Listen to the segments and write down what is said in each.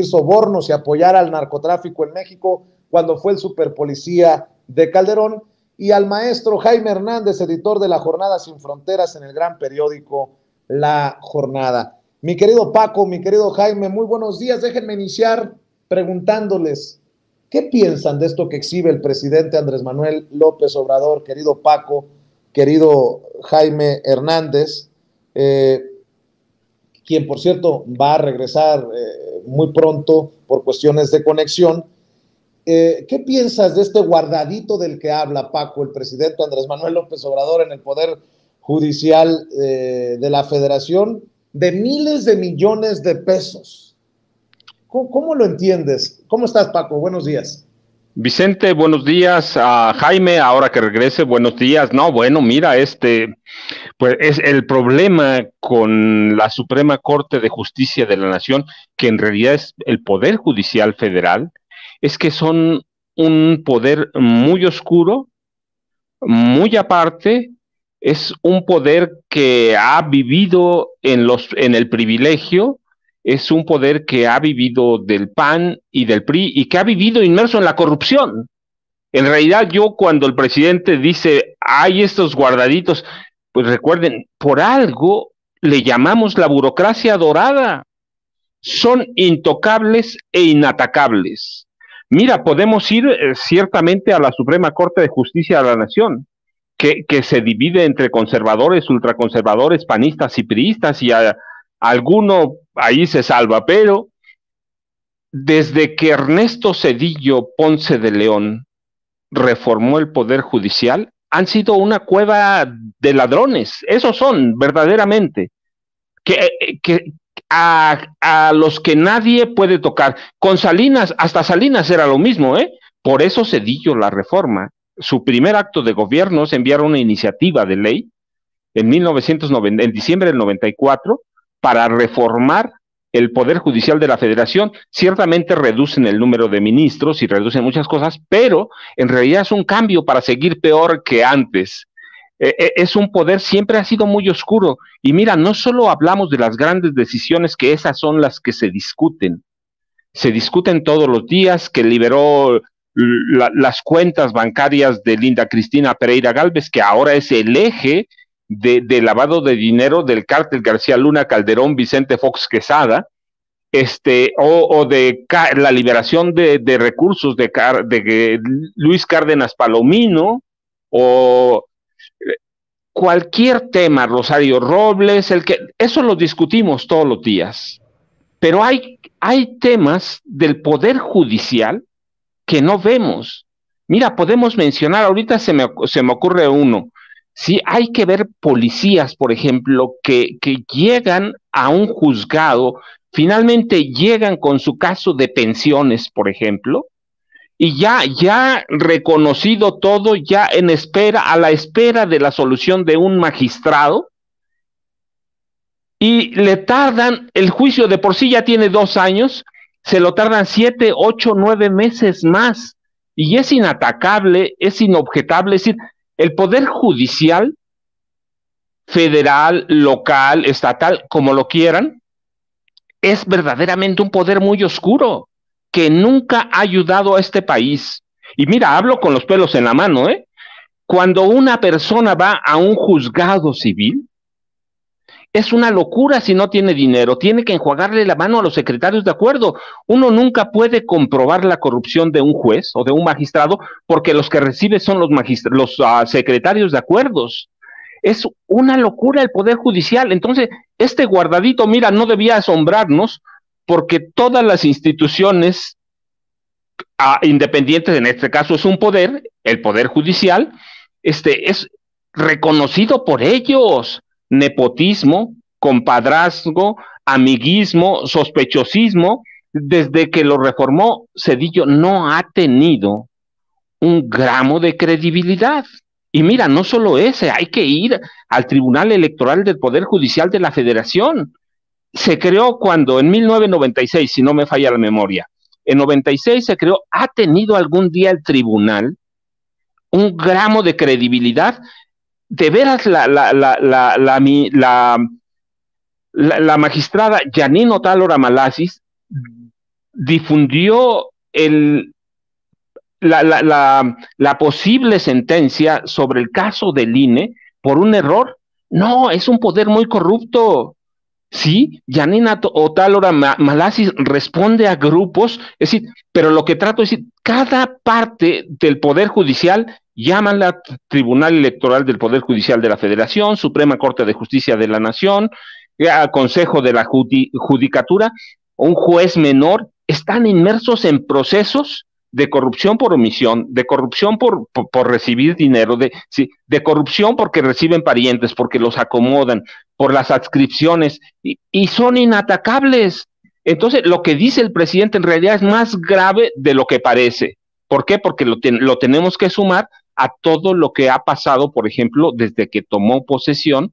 sobornos y apoyar al narcotráfico en México cuando fue el superpolicía de Calderón, y al maestro Jaime Hernández, editor de La Jornada Sin Fronteras en el gran periódico La Jornada. Mi querido Paco, mi querido Jaime, muy buenos días. Déjenme iniciar preguntándoles, ¿qué piensan de esto que exhibe el presidente Andrés Manuel López Obrador, querido Paco, querido Jaime Hernández, quien por cierto va a regresar muy pronto por cuestiones de conexión? ¿Qué piensas de este guardadito del que habla, Paco, el presidente Andrés Manuel López Obrador en el Poder Judicial de la Federación, de miles de millones de pesos? ¿Cómo lo entiendes? ¿Cómo estás, Paco? Buenos días. Vicente, buenos días. Jaime, ahora que regrese, buenos días. No, bueno, mira, pues es el problema con la Suprema Corte de Justicia de la Nación, que en realidad es el Poder Judicial Federal, es que son un poder muy oscuro, muy aparte, es un poder que ha vivido en el privilegio, es un poder que ha vivido del PAN y del PRI y que ha vivido inmerso en la corrupción. En realidad, yo cuando el presidente dice, hay estos guardaditos, pues recuerden, por algo le llamamos la burocracia dorada. Son intocables e inatacables. Mira, podemos ir ciertamente a la Suprema Corte de Justicia de la Nación, que se divide entre conservadores, ultraconservadores, panistas y priistas, y alguno ahí se salva, pero desde que Ernesto Zedillo Ponce de León reformó el Poder Judicial, han sido una cueva de ladrones, esos son verdaderamente, que a los que nadie puede tocar. Con Salinas, hasta Salinas era lo mismo, ¿eh? Por eso Zedillo la reforma. Su primer acto de gobierno es enviar una iniciativa de ley en diciembre del 94 para reformar el Poder Judicial de la Federación. Ciertamente reducen el número de ministros y reducen muchas cosas, pero en realidad es un cambio para seguir peor que antes. Es un poder, siempre ha sido muy oscuro. Y mira, no solo hablamos de las grandes decisiones, que esas son las que se discuten todos los días, que liberó las cuentas bancarias de Linda Cristina Pereira Gálvez, que ahora es el eje de lavado de dinero del cártel García Luna, Calderón, Vicente Fox Quesada, o de la liberación de recursos de Luis Cárdenas Palomino, o cualquier tema, Rosario Robles, eso lo discutimos todos los días. Pero hay temas del Poder Judicial que no vemos. Mira, podemos mencionar, ahorita se me ocurre uno. Sí, hay que ver policías, por ejemplo, que llegan a un juzgado, finalmente llegan con su caso de pensiones, por ejemplo, y ya reconocido todo, ya a la espera de la solución de un magistrado, y le tardan, el juicio de por sí ya tiene 2 años, se lo tardan 7, 8, 9 meses más, y es inatacable, es inobjetable. Es decir, el Poder Judicial, federal, local, estatal, como lo quieran, es verdaderamente un poder muy oscuro, que nunca ha ayudado a este país. Y mira, hablo con los pelos en la mano, ¿eh? Cuando una persona va a un juzgado civil, es una locura si no tiene dinero, tiene que enjuagarle la mano a los secretarios de acuerdo. Uno nunca puede comprobar la corrupción de un juez o de un magistrado, porque los que recibe son los secretarios de acuerdos. Es una locura el Poder Judicial. Entonces, este guardadito, mira, no debía asombrarnos, porque todas las instituciones independientes, en este caso es un poder, el Poder Judicial, es reconocido por ellos. Nepotismo, compadrazgo, amiguismo, sospechosismo. Desde que lo reformó Zedillo no ha tenido un gramo de credibilidad. Y mira, no solo ese, hay que ir al Tribunal Electoral del Poder Judicial de la Federación. Se creó cuando, en 1996, si no me falla la memoria, en 96 se creó. ¿Ha tenido algún día el tribunal un gramo de credibilidad? De veras, la magistrada Yanine Otálora Malasis difundió la posible sentencia sobre el caso del INE por un error. No, es un poder muy corrupto. Sí, Yanina Otálora Malasis responde a grupos, es decir, pero lo que trato es decir, cada parte del Poder Judicial, llámala Tribunal Electoral del Poder Judicial de la Federación, Suprema Corte de Justicia de la Nación, Consejo de la Judicatura, un juez menor, están inmersos en procesos de corrupción por omisión, de corrupción por recibir dinero, de corrupción porque reciben parientes, porque los acomodan, por las adscripciones, y son inatacables. Entonces, lo que dice el presidente en realidad es más grave de lo que parece. ¿Por qué? Porque lo tenemos que sumar a todo lo que ha pasado, por ejemplo, desde que tomó posesión,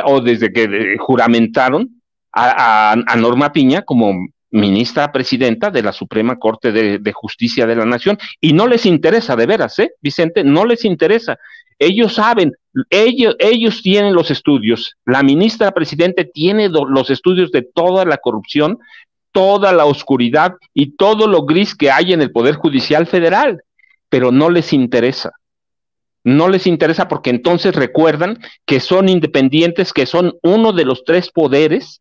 o desde que juramentaron a Norma Piña como ministra presidenta de la Suprema Corte de Justicia de la Nación, y no les interesa, de veras, Vicente, no les interesa. Ellos saben, ellos tienen los estudios, la ministra presidente tiene los estudios de toda la corrupción, toda la oscuridad y todo lo gris que hay en el Poder Judicial Federal, pero no les interesa. No les interesa porque entonces recuerdan que son independientes, que son uno de los tres poderes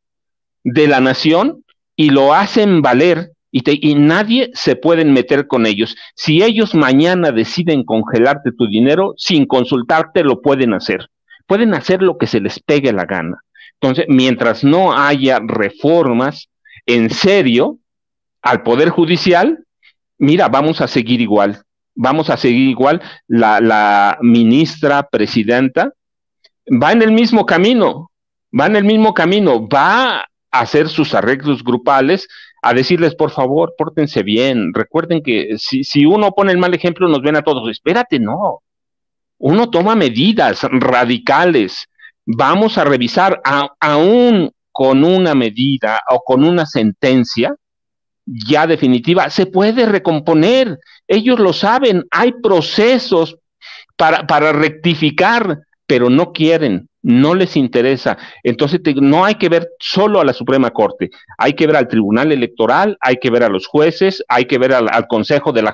de la nación, y lo hacen valer, y nadie se puede meter con ellos. Si ellos mañana deciden congelarte tu dinero, sin consultarte lo pueden hacer lo que se les pegue la gana. Entonces, mientras no haya reformas en serio al Poder Judicial, mira, vamos a seguir igual. La ministra presidenta va en el mismo camino, va a hacer sus arreglos grupales, a decirles, por favor, pórtense bien, recuerden que si uno pone el mal ejemplo, nos ven a todos. Espérate, no, uno toma medidas radicales, vamos a revisar, aún con una medida o con una sentencia ya definitiva, se puede recomponer, ellos lo saben, hay procesos para rectificar, pero no quieren, no les interesa. Entonces no hay que ver solo a la Suprema Corte, hay que ver al Tribunal Electoral, hay que ver a los jueces, hay que ver al Consejo de la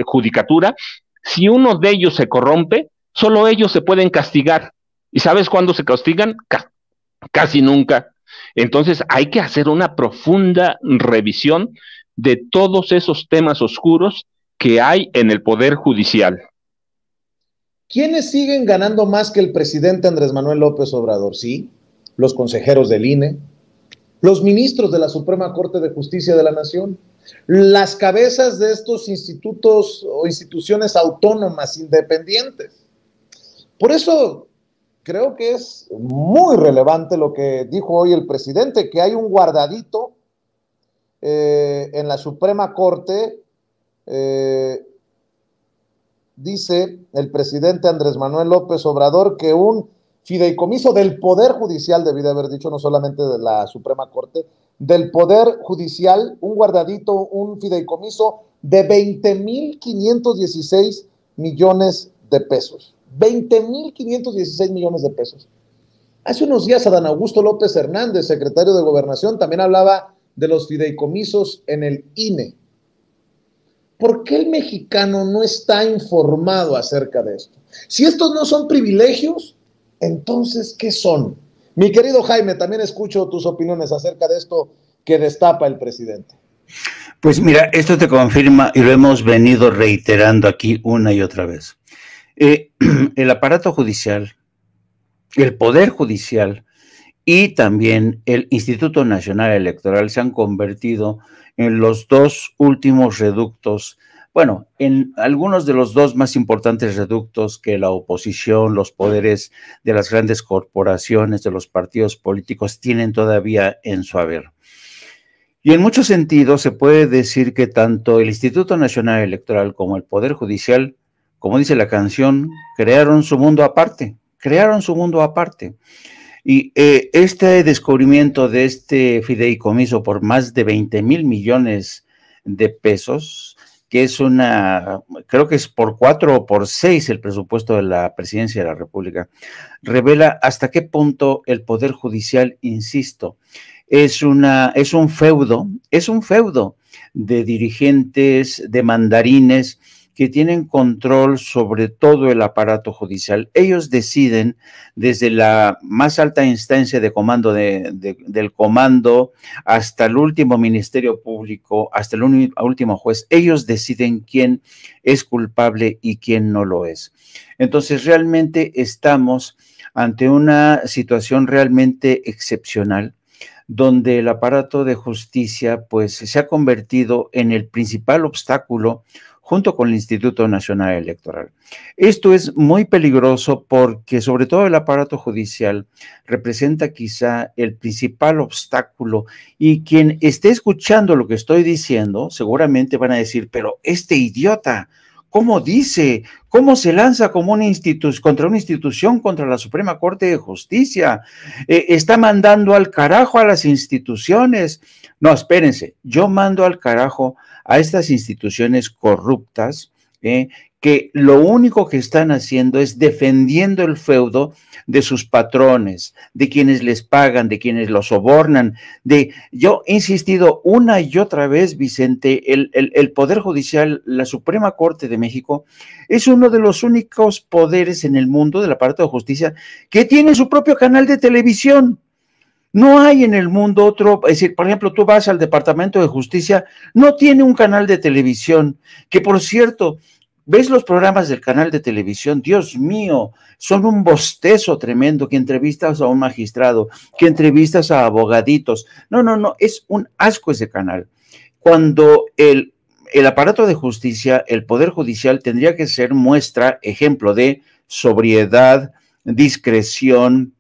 Judicatura. Si uno de ellos se corrompe, solo ellos se pueden castigar. ¿Y sabes cuándo se castigan? Casi nunca. Entonces hay que hacer una profunda revisión de todos esos temas oscuros que hay en el Poder Judicial. ¿Quiénes siguen ganando más que el presidente Andrés Manuel López Obrador? Sí, los consejeros del INE, los ministros de la Suprema Corte de Justicia de la Nación, las cabezas de estos institutos o instituciones autónomas independientes. Por eso creo que es muy relevante lo que dijo hoy el presidente, que hay un guardadito en la Suprema Corte. Dice el presidente Andrés Manuel López Obrador que un fideicomiso del Poder Judicial, debí de haber dicho, no solamente de la Suprema Corte, del Poder Judicial, un guardadito, un fideicomiso de 20,516 millones de pesos. 20,516 millones de pesos. Hace unos días Adán Augusto López Hernández, secretario de Gobernación, también hablaba de los fideicomisos en el INE. ¿Por qué el mexicano no está informado acerca de esto? Si estos no son privilegios, entonces, ¿qué son? Mi querido Jaime, también escucho tus opiniones acerca de esto que destapa el presidente. Pues mira, esto te confirma, y lo hemos venido reiterando aquí una y otra vez. El aparato judicial, el Poder Judicial y también el Instituto Nacional Electoral se han convertido en los dos últimos reductos, bueno, en algunos de los dos más importantes reductos que la oposición, los poderes de las grandes corporaciones, de los partidos políticos tienen todavía en su haber. Y en muchos sentidos se puede decir que tanto el Instituto Nacional Electoral como el Poder Judicial, como dice la canción, crearon su mundo aparte. Y este descubrimiento de este fideicomiso por más de 20,000 millones de pesos, que es creo que es por 4 o por 6 el presupuesto de la Presidencia de la República, revela hasta qué punto el Poder Judicial, insisto, es un feudo de dirigentes, de mandarines que tienen control sobre todo el aparato judicial. Ellos deciden desde la más alta instancia de comando del comando hasta el último ministerio público, hasta el último juez. Ellos deciden quién es culpable y quién no lo es. Entonces, realmente estamos ante una situación realmente excepcional, donde el aparato de justicia pues se ha convertido en el principal obstáculo junto con el Instituto Nacional Electoral. Esto es muy peligroso porque sobre todo el aparato judicial representa quizá el principal obstáculo, y quien esté escuchando lo que estoy diciendo seguramente van a decir, pero este idiota, ¿cómo dice? ¿Cómo se lanza como contra una institución, contra la Suprema Corte de Justicia? Está mandando al carajo a las instituciones. No, espérense, yo mando al carajo a estas instituciones corruptas, que lo único que están haciendo es defendiendo el feudo de sus patrones, de quienes les pagan, de quienes los sobornan. Yo he insistido una y otra vez, Vicente, el Poder Judicial, la Suprema Corte de México, es uno de los únicos poderes en el mundo del aparato de justicia que tiene su propio canal de televisión. No hay en el mundo otro, es decir, por ejemplo, tú vas al Departamento de Justicia, no tiene un canal de televisión, que por cierto, ves los programas del canal de televisión, Dios mío, son un bostezo tremendo, que entrevistas a un magistrado, que entrevistas a abogaditos. No, es un asco ese canal. Cuando el aparato de justicia, el Poder Judicial, tendría que ser muestra, ejemplo de sobriedad, discreción,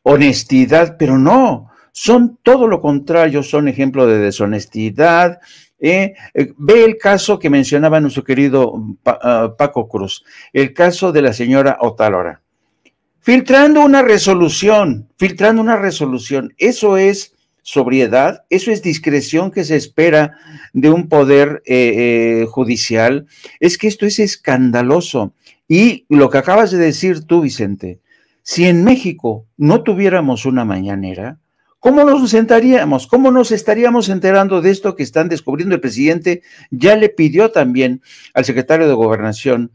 honestidad, pero no, son todo lo contrario, son ejemplo de deshonestidad. Ve el caso que mencionaba nuestro querido Paco Cruz, el caso de la señora Otálora, filtrando una resolución, eso es sobriedad, eso es discreción que se espera de un poder judicial. Es que esto es escandaloso. Y lo que acabas de decir tú, Vicente, si en México no tuviéramos una mañanera, ¿cómo nos sentaríamos? ¿Cómo nos estaríamos enterando de esto que están descubriendo? El presidente ya le pidió también al secretario de Gobernación,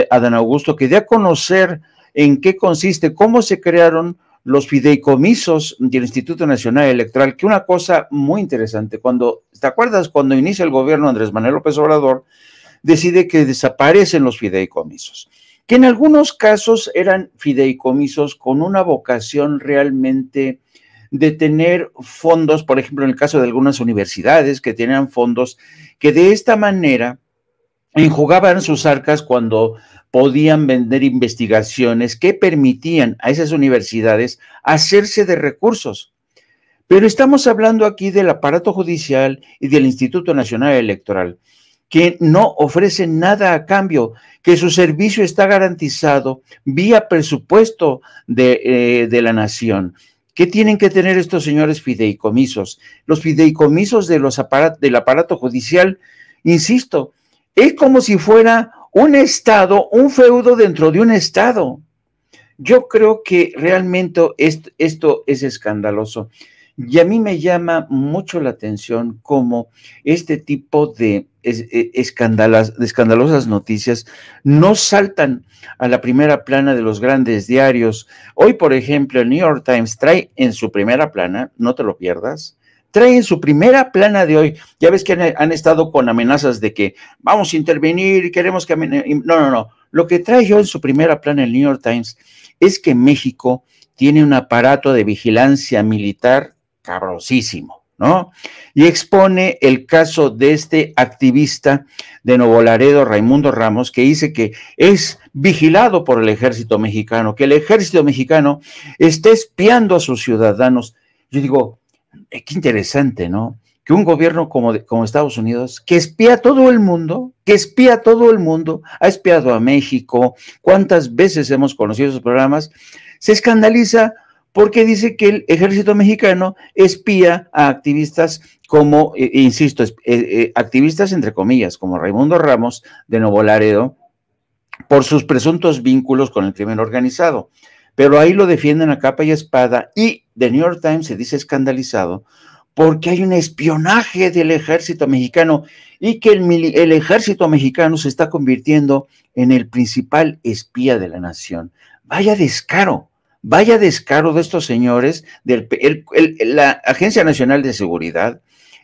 Adán Augusto, que dé a conocer en qué consiste, cómo se crearon los fideicomisos del Instituto Nacional Electoral, que una cosa muy interesante, ¿te acuerdas cuando inicia el gobierno Andrés Manuel López Obrador, decide que desaparecen los fideicomisos? Que en algunos casos eran fideicomisos con una vocación realmente de tener fondos, por ejemplo, en el caso de algunas universidades que tenían fondos que de esta manera enjugaban sus arcas cuando podían vender investigaciones que permitían a esas universidades hacerse de recursos. Pero estamos hablando aquí del aparato judicial y del Instituto Nacional Electoral, que no ofrecen nada a cambio, que su servicio está garantizado vía presupuesto de la nación. ¿Qué tienen que tener estos señores fideicomisos? Los fideicomisos del aparato judicial, insisto, es como si fuera un estado, un feudo dentro de un estado. Yo creo que realmente esto es escandaloso. Y a mí me llama mucho la atención cómo este tipo de escandalosas noticias no saltan a la primera plana de los grandes diarios. Hoy, por ejemplo, el New York Times trae en su primera plana, no te lo pierdas, trae en su primera plana de hoy, ya ves que han estado con amenazas de que vamos a intervenir y queremos que... No. Lo que trae yo en su primera plana el New York Times es que México tiene un aparato de vigilancia militar cabrosísimo, ¿no? Y expone el caso de este activista de Nuevo Laredo, Raimundo Ramos, que dice que es vigilado por el ejército mexicano, que el ejército mexicano está espiando a sus ciudadanos. Yo digo, qué interesante, ¿no? Que un gobierno como Estados Unidos, que espía a todo el mundo, ha espiado a México, ¿cuántas veces hemos conocido esos programas? Se escandaliza porque dice que el ejército mexicano espía a activistas como, insisto, activistas entre comillas, como Raimundo Ramos de Nuevo Laredo, por sus presuntos vínculos con el crimen organizado. pero ahí lo defienden a capa y espada, y The New York Times se dice escandalizado porque hay un espionaje del ejército mexicano y que el ejército mexicano se está convirtiendo en el principal espía de la nación. Vaya descaro de estos señores, la Agencia Nacional de Seguridad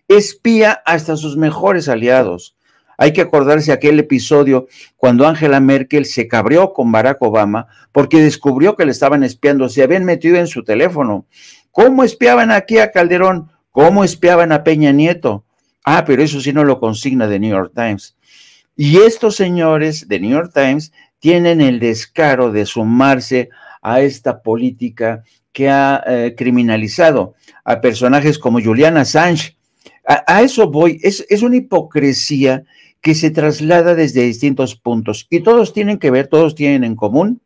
espía hasta sus mejores aliados. Hay que acordarse aquel episodio cuando Angela Merkel se cabreó con Barack Obama porque descubrió que le estaban espiando, se habían metido en su teléfono. ¿Cómo espiaban aquí a Calderón? ¿Cómo espiaban a Peña Nieto? Ah, pero eso sí no lo consigna The New York Times. Y estos señores de New York Times tienen el descaro de sumarse a esta política que ha criminalizado a personajes como Julian Assange. A eso voy, es una hipocresía que se traslada desde distintos puntos y todos tienen que ver, todos tienen en común: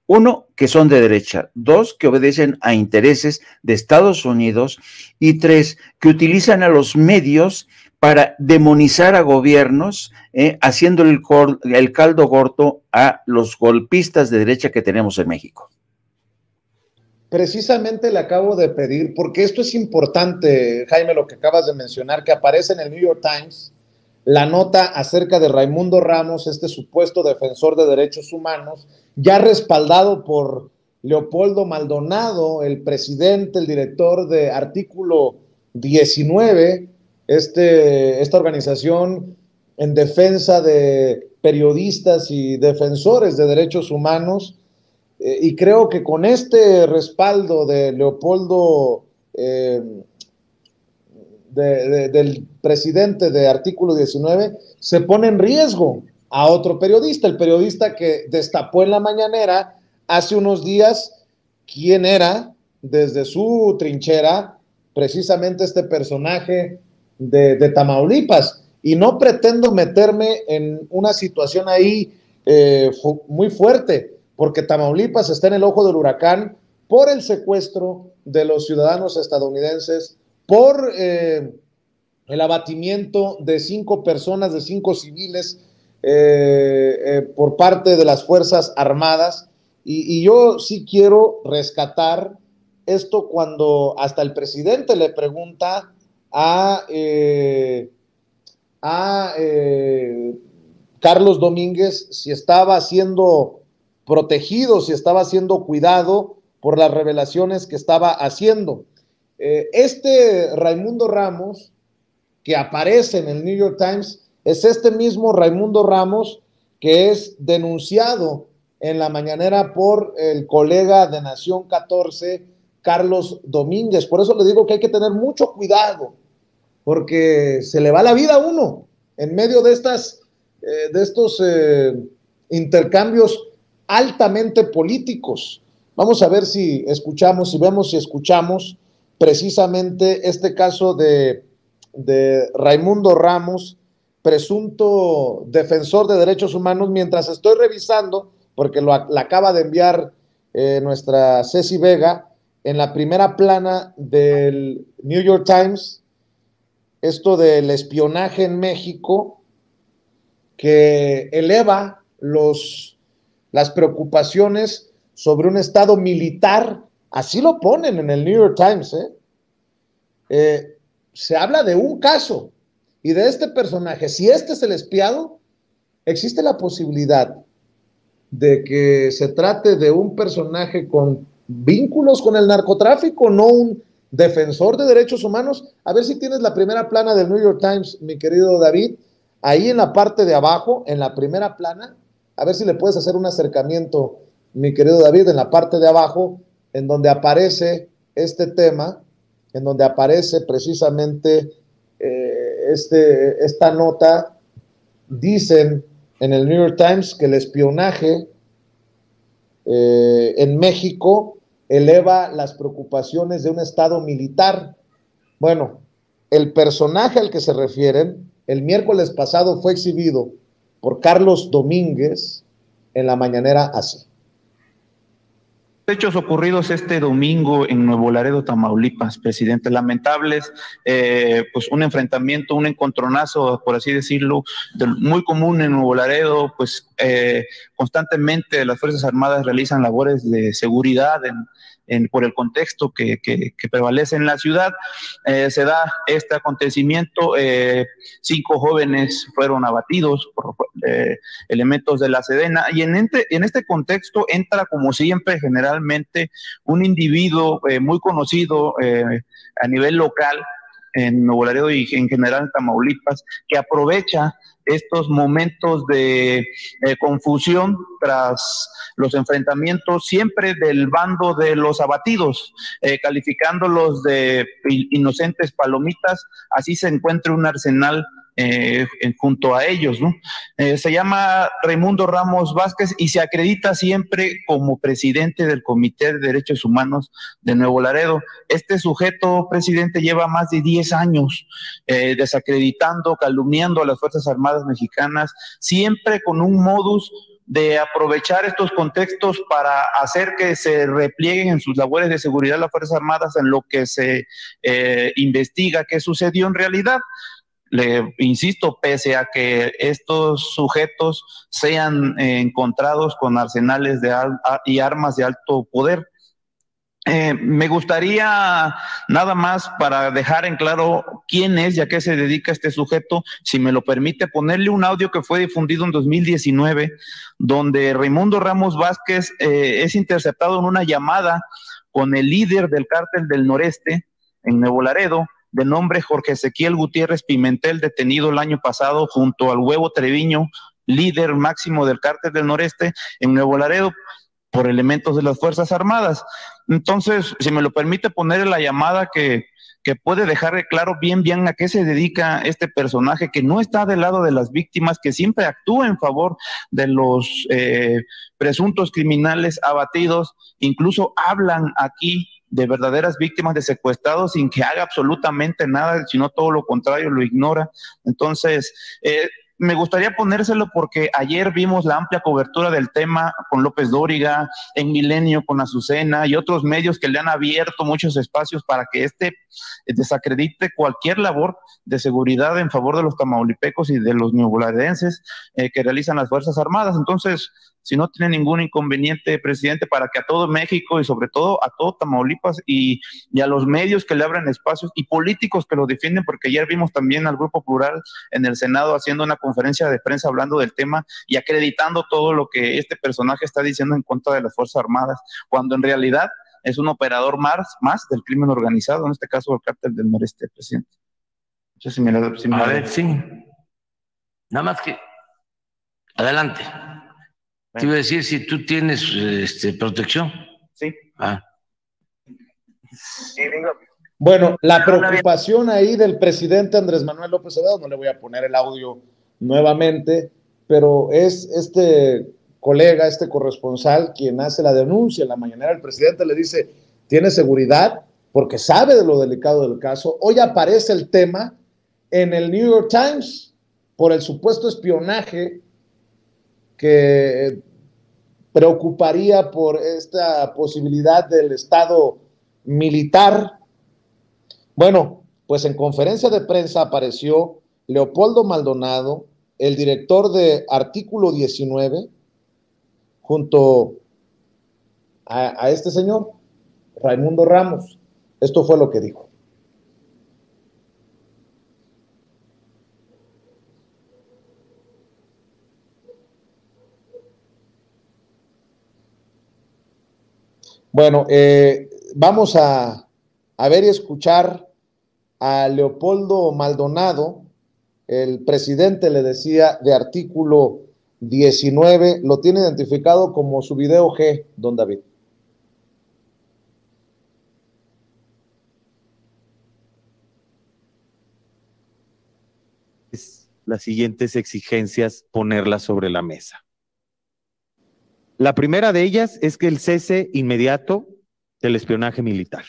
uno, que son de derecha; dos, que obedecen a intereses de Estados Unidos; y tres, que utilizan a los medios para demonizar a gobiernos, haciendo el caldo gordo a los golpistas de derecha que tenemos en México. Precisamente le acabo de pedir, porque esto es importante, Jaime, lo que acabas de mencionar, que aparece en el New York Times, la nota acerca de Raimundo Ramos, este supuesto defensor de derechos humanos, ya respaldado por Leopoldo Maldonado, el presidente, el director de Artículo 19, esta organización en defensa de periodistas y defensores de derechos humanos. Y creo que con este respaldo de Leopoldo, del presidente de Artículo 19, se pone en riesgo a otro periodista, el periodista que destapó en la mañanera hace unos días quién era, desde su trinchera, precisamente este personaje de Tamaulipas. Y no pretendo meterme en una situación ahí muy fuerte, porque Tamaulipas está en el ojo del huracán por el secuestro de los ciudadanos estadounidenses, por el abatimiento de 5 personas, de 5 civiles, por parte de las Fuerzas Armadas. Y yo sí quiero rescatar esto cuando hasta el presidente le pregunta a Carlos Domínguez si estaba siendo protegido, si estaba siendo cuidado por las revelaciones que estaba haciendo. Raimundo Ramos, que aparece en el New York Times, es este mismo Raimundo Ramos que es denunciado en la mañanera por el colega de Nación 14, Carlos Domínguez. Por eso le digo que hay que tener mucho cuidado, porque se le va la vida a uno en medio de estos intercambios altamente políticos. Vamos a ver si vemos si escuchamos precisamente este caso de Raimundo Ramos, presunto defensor de derechos humanos, mientras estoy revisando, porque la acaba de enviar nuestra Ceci Vega, en la primera plana del New York Times, esto del espionaje en México, que eleva las preocupaciones sobre un estado militar. Así lo ponen en el New York Times. Se habla de un caso y de este personaje. Si este es el espiado, existe la posibilidad de que se trate de un personaje con vínculos con el narcotráfico, no un defensor de derechos humanos. A ver si tienes la primera plana del New York Times, mi querido David, ahí en la parte de abajo, en la primera plana. A ver si le puedes hacer un acercamiento, mi querido David, en la parte de abajo, en donde aparece este tema, en donde aparece precisamente esta nota. Dicen en el New York Times que el espionaje en México eleva las preocupaciones de un estado militar. Bueno, el personaje al que se refieren, el miércoles pasado fue exhibido por Carlos Domínguez en la mañanera así. hechos ocurridos este domingo en Nuevo Laredo, Tamaulipas, presidente, lamentables, pues un enfrentamiento, un encontronazo, por así decirlo, muy común en Nuevo Laredo, pues constantemente las Fuerzas Armadas realizan labores de seguridad por el contexto que prevalece en la ciudad. Se da este acontecimiento, 5 jóvenes fueron abatidos por elementos de la Sedena, y en este contexto entra, como siempre, generalmente un individuo muy conocido a nivel local en Nuevo Laredo y en general en Tamaulipas, que aprovecha estos momentos de confusión tras los enfrentamientos, siempre del bando de los abatidos, calificándolos de inocentes palomitas. Así se encuentra un arsenal junto a ellos, ¿no? Se llama Raimundo Ramos Vázquez y se acredita siempre como presidente del Comité de Derechos Humanos de Nuevo Laredo. Este sujeto, presidente, lleva más de 10 años desacreditando, calumniando a las Fuerzas Armadas mexicanas, siempre con un modus de aprovechar estos contextos para hacer que se replieguen en sus labores de seguridad las Fuerzas Armadas en lo que se investiga qué sucedió en realidad. Le insisto, pese a que estos sujetos sean encontrados con arsenales y armas de alto poder. Me gustaría, nada más para dejar en claro quién es y a qué se dedica este sujeto, si me lo permite, ponerle un audio que fue difundido en 2019, donde Raimundo Ramos Vázquez es interceptado en una llamada con el líder del Cártel del Noreste en Nuevo Laredo, de nombre Jorge Ezequiel Gutiérrez Pimentel, detenido el año pasado junto al Huevo Treviño, líder máximo del Cártel del Noreste en Nuevo Laredo, por elementos de las Fuerzas Armadas. Entonces, si me lo permite, poner la llamada que puede dejar claro bien a qué se dedica este personaje, que no está del lado de las víctimas, que siempre actúa en favor de los presuntos criminales abatidos, incluso hablan aquí de verdaderas víctimas de secuestrados sin que haga absolutamente nada, sino todo lo contrario, lo ignora. Entonces, me gustaría ponérselo porque ayer vimos la amplia cobertura del tema con López Dóriga, en Milenio con Azucena y otros medios que le han abierto muchos espacios para que desacredite cualquier labor de seguridad en favor de los tamaulipecos y de los neoboladenses que realizan las Fuerzas Armadas. Entonces, si no tiene ningún inconveniente, presidente, para que a todo México y sobre todo a todo Tamaulipas y a los medios que le abran espacios y políticos que lo defienden, porque ayer vimos también al Grupo Plural en el Senado haciendo una conferencia de prensa hablando del tema y acreditando todo lo que este personaje está diciendo en contra de las Fuerzas Armadas, cuando en realidad es un operador más del crimen organizado, en este caso el Cártel del Noreste, presidente. No sé si a ver, sí. Nada más que... Adelante. Te iba a decir si tú tienes protección. Sí. Sí, bueno, la preocupación ahí del presidente Andrés Manuel López Obrador, no le voy a poner el audio nuevamente, pero es este colega, este corresponsal, quien hace la denuncia en la mañanera. El presidente le dice, ¿tiene seguridad? Porque sabe de lo delicado del caso. Hoy aparece el tema en el New York Times por el supuesto espionaje que preocuparía por esta posibilidad del Estado militar. Bueno, pues en conferencia de prensa apareció Leopoldo Maldonado, el director de Artículo 19, junto a este señor, Raimundo Ramos. Esto fue lo que dijo. Bueno, vamos a ver y escuchar a Leopoldo Maldonado, el presidente, le decía, de Artículo 19, lo tiene identificado como su video G, don David. Las siguientes exigencias, ponerlas sobre la mesa. La primera de ellas es que el cese inmediato del espionaje militar.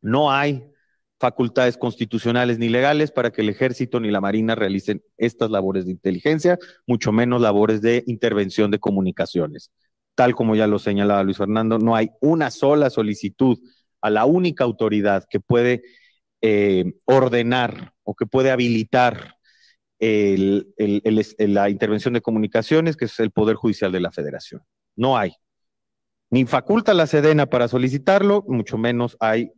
No hay facultades constitucionales ni legales para que el Ejército ni la Marina realicen estas labores de inteligencia, mucho menos labores de intervención de comunicaciones. tal como ya lo señalaba Luis Fernando, no hay una sola solicitud a la única autoridad que puede ordenar o que puede habilitar la intervención de comunicaciones, que es el Poder Judicial de la Federación. No hay. Ni faculta la Sedena para solicitarlo, mucho menos hay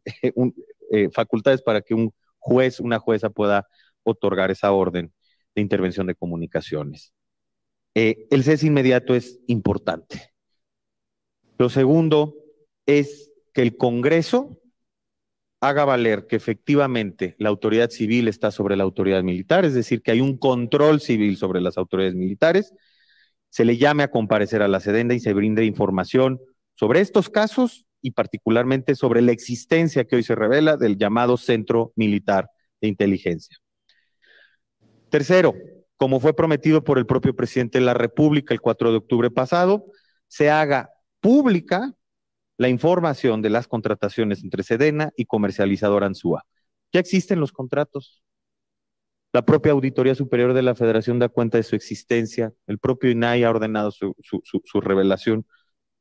facultades para que un juez, una jueza pueda otorgar esa orden de intervención de comunicaciones. El cese inmediato es importante. Lo segundo es que el Congreso haga valer que efectivamente la autoridad civil está sobre la autoridad militar, es decir, que hay un control civil sobre las autoridades militares, se le llame a comparecer a la Sedena y se brinde información sobre estos casos y particularmente sobre la existencia que hoy se revela del llamado Centro Militar de Inteligencia. Tercero, como fue prometido por el propio presidente de la República el 4 de octubre pasado, se haga pública la información de las contrataciones entre Sedena y comercializadora Ansúa. Ya existen los contratos. La propia Auditoría Superior de la Federación da cuenta de su existencia. El propio INAI ha ordenado su revelación.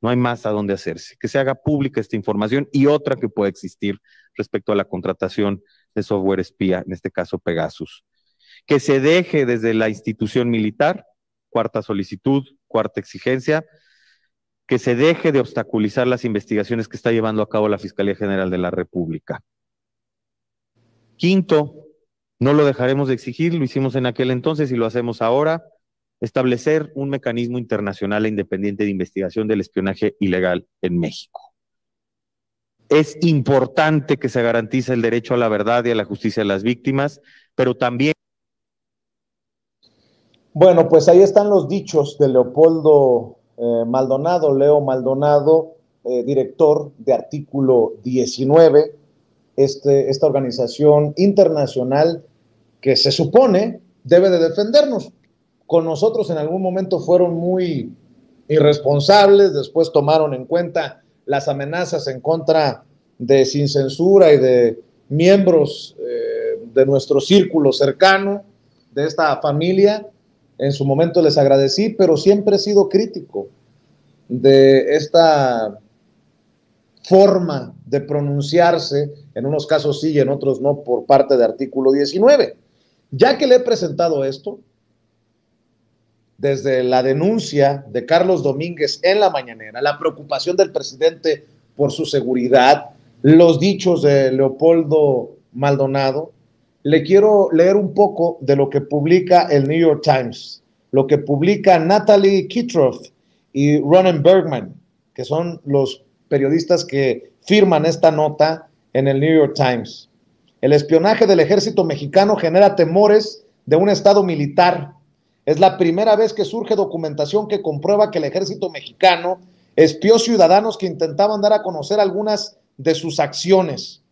No hay más a dónde hacerse. Que se haga pública esta información y otra que pueda existir respecto a la contratación de software espía, en este caso Pegasus. Que se deje desde la institución militar, cuarta solicitud, cuarta exigencia, que se deje de obstaculizar las investigaciones que está llevando a cabo la Fiscalía General de la República. Quinto, no lo dejaremos de exigir, lo hicimos en aquel entonces y lo hacemos ahora, establecer un mecanismo internacional e independiente de investigación del espionaje ilegal en México. Es importante que se garantice el derecho a la verdad y a la justicia de las víctimas, pero también... Bueno, pues ahí están los dichos de Leopoldo Maldonado, Leo Maldonado, director de Artículo 19, esta organización internacional que se supone debe de defendernos. Con nosotros en algún momento fueron muy irresponsables, después tomaron en cuenta las amenazas en contra de Sin Censura y de miembros de nuestro círculo cercano, de esta familia. En su momento les agradecí, pero siempre he sido crítico de esta forma de pronunciarse, en unos casos sí y en otros no, por parte de Artículo 19. Ya que le he presentado esto, desde la denuncia de Carlos Domínguez en la mañanera, la preocupación del presidente por su seguridad, los dichos de Leopoldo Maldonado, le quiero leer un poco de lo que publica el New York Times, lo que publica Natalie Kitroff y Ronen Bergman, que son los periodistas que firman esta nota en el New York Times. El espionaje del ejército mexicano genera temores de un estado militar. Es la primera vez que surge documentación que comprueba que el ejército mexicano espió ciudadanos que intentaban dar a conocer algunas de sus acciones.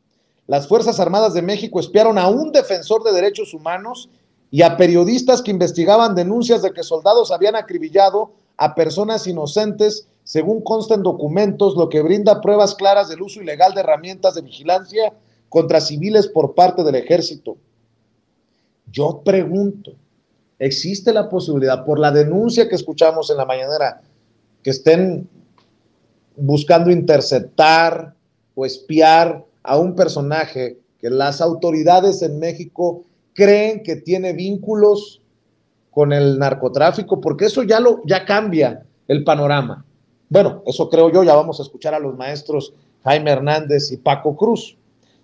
Las Fuerzas Armadas de México espiaron a un defensor de derechos humanos y a periodistas que investigaban denuncias de que soldados habían acribillado a personas inocentes, según consta en documentos, lo que brinda pruebas claras del uso ilegal de herramientas de vigilancia contra civiles por parte del ejército. Yo pregunto, ¿existe la posibilidad, por la denuncia que escuchamos en la mañanera, que estén buscando interceptar o espiar a un personaje que las autoridades en México creen que tiene vínculos con el narcotráfico? Porque eso ya cambia el panorama. Bueno, eso creo yo. Ya vamos a escuchar a los maestros Jaime Hernández y Paco Cruz.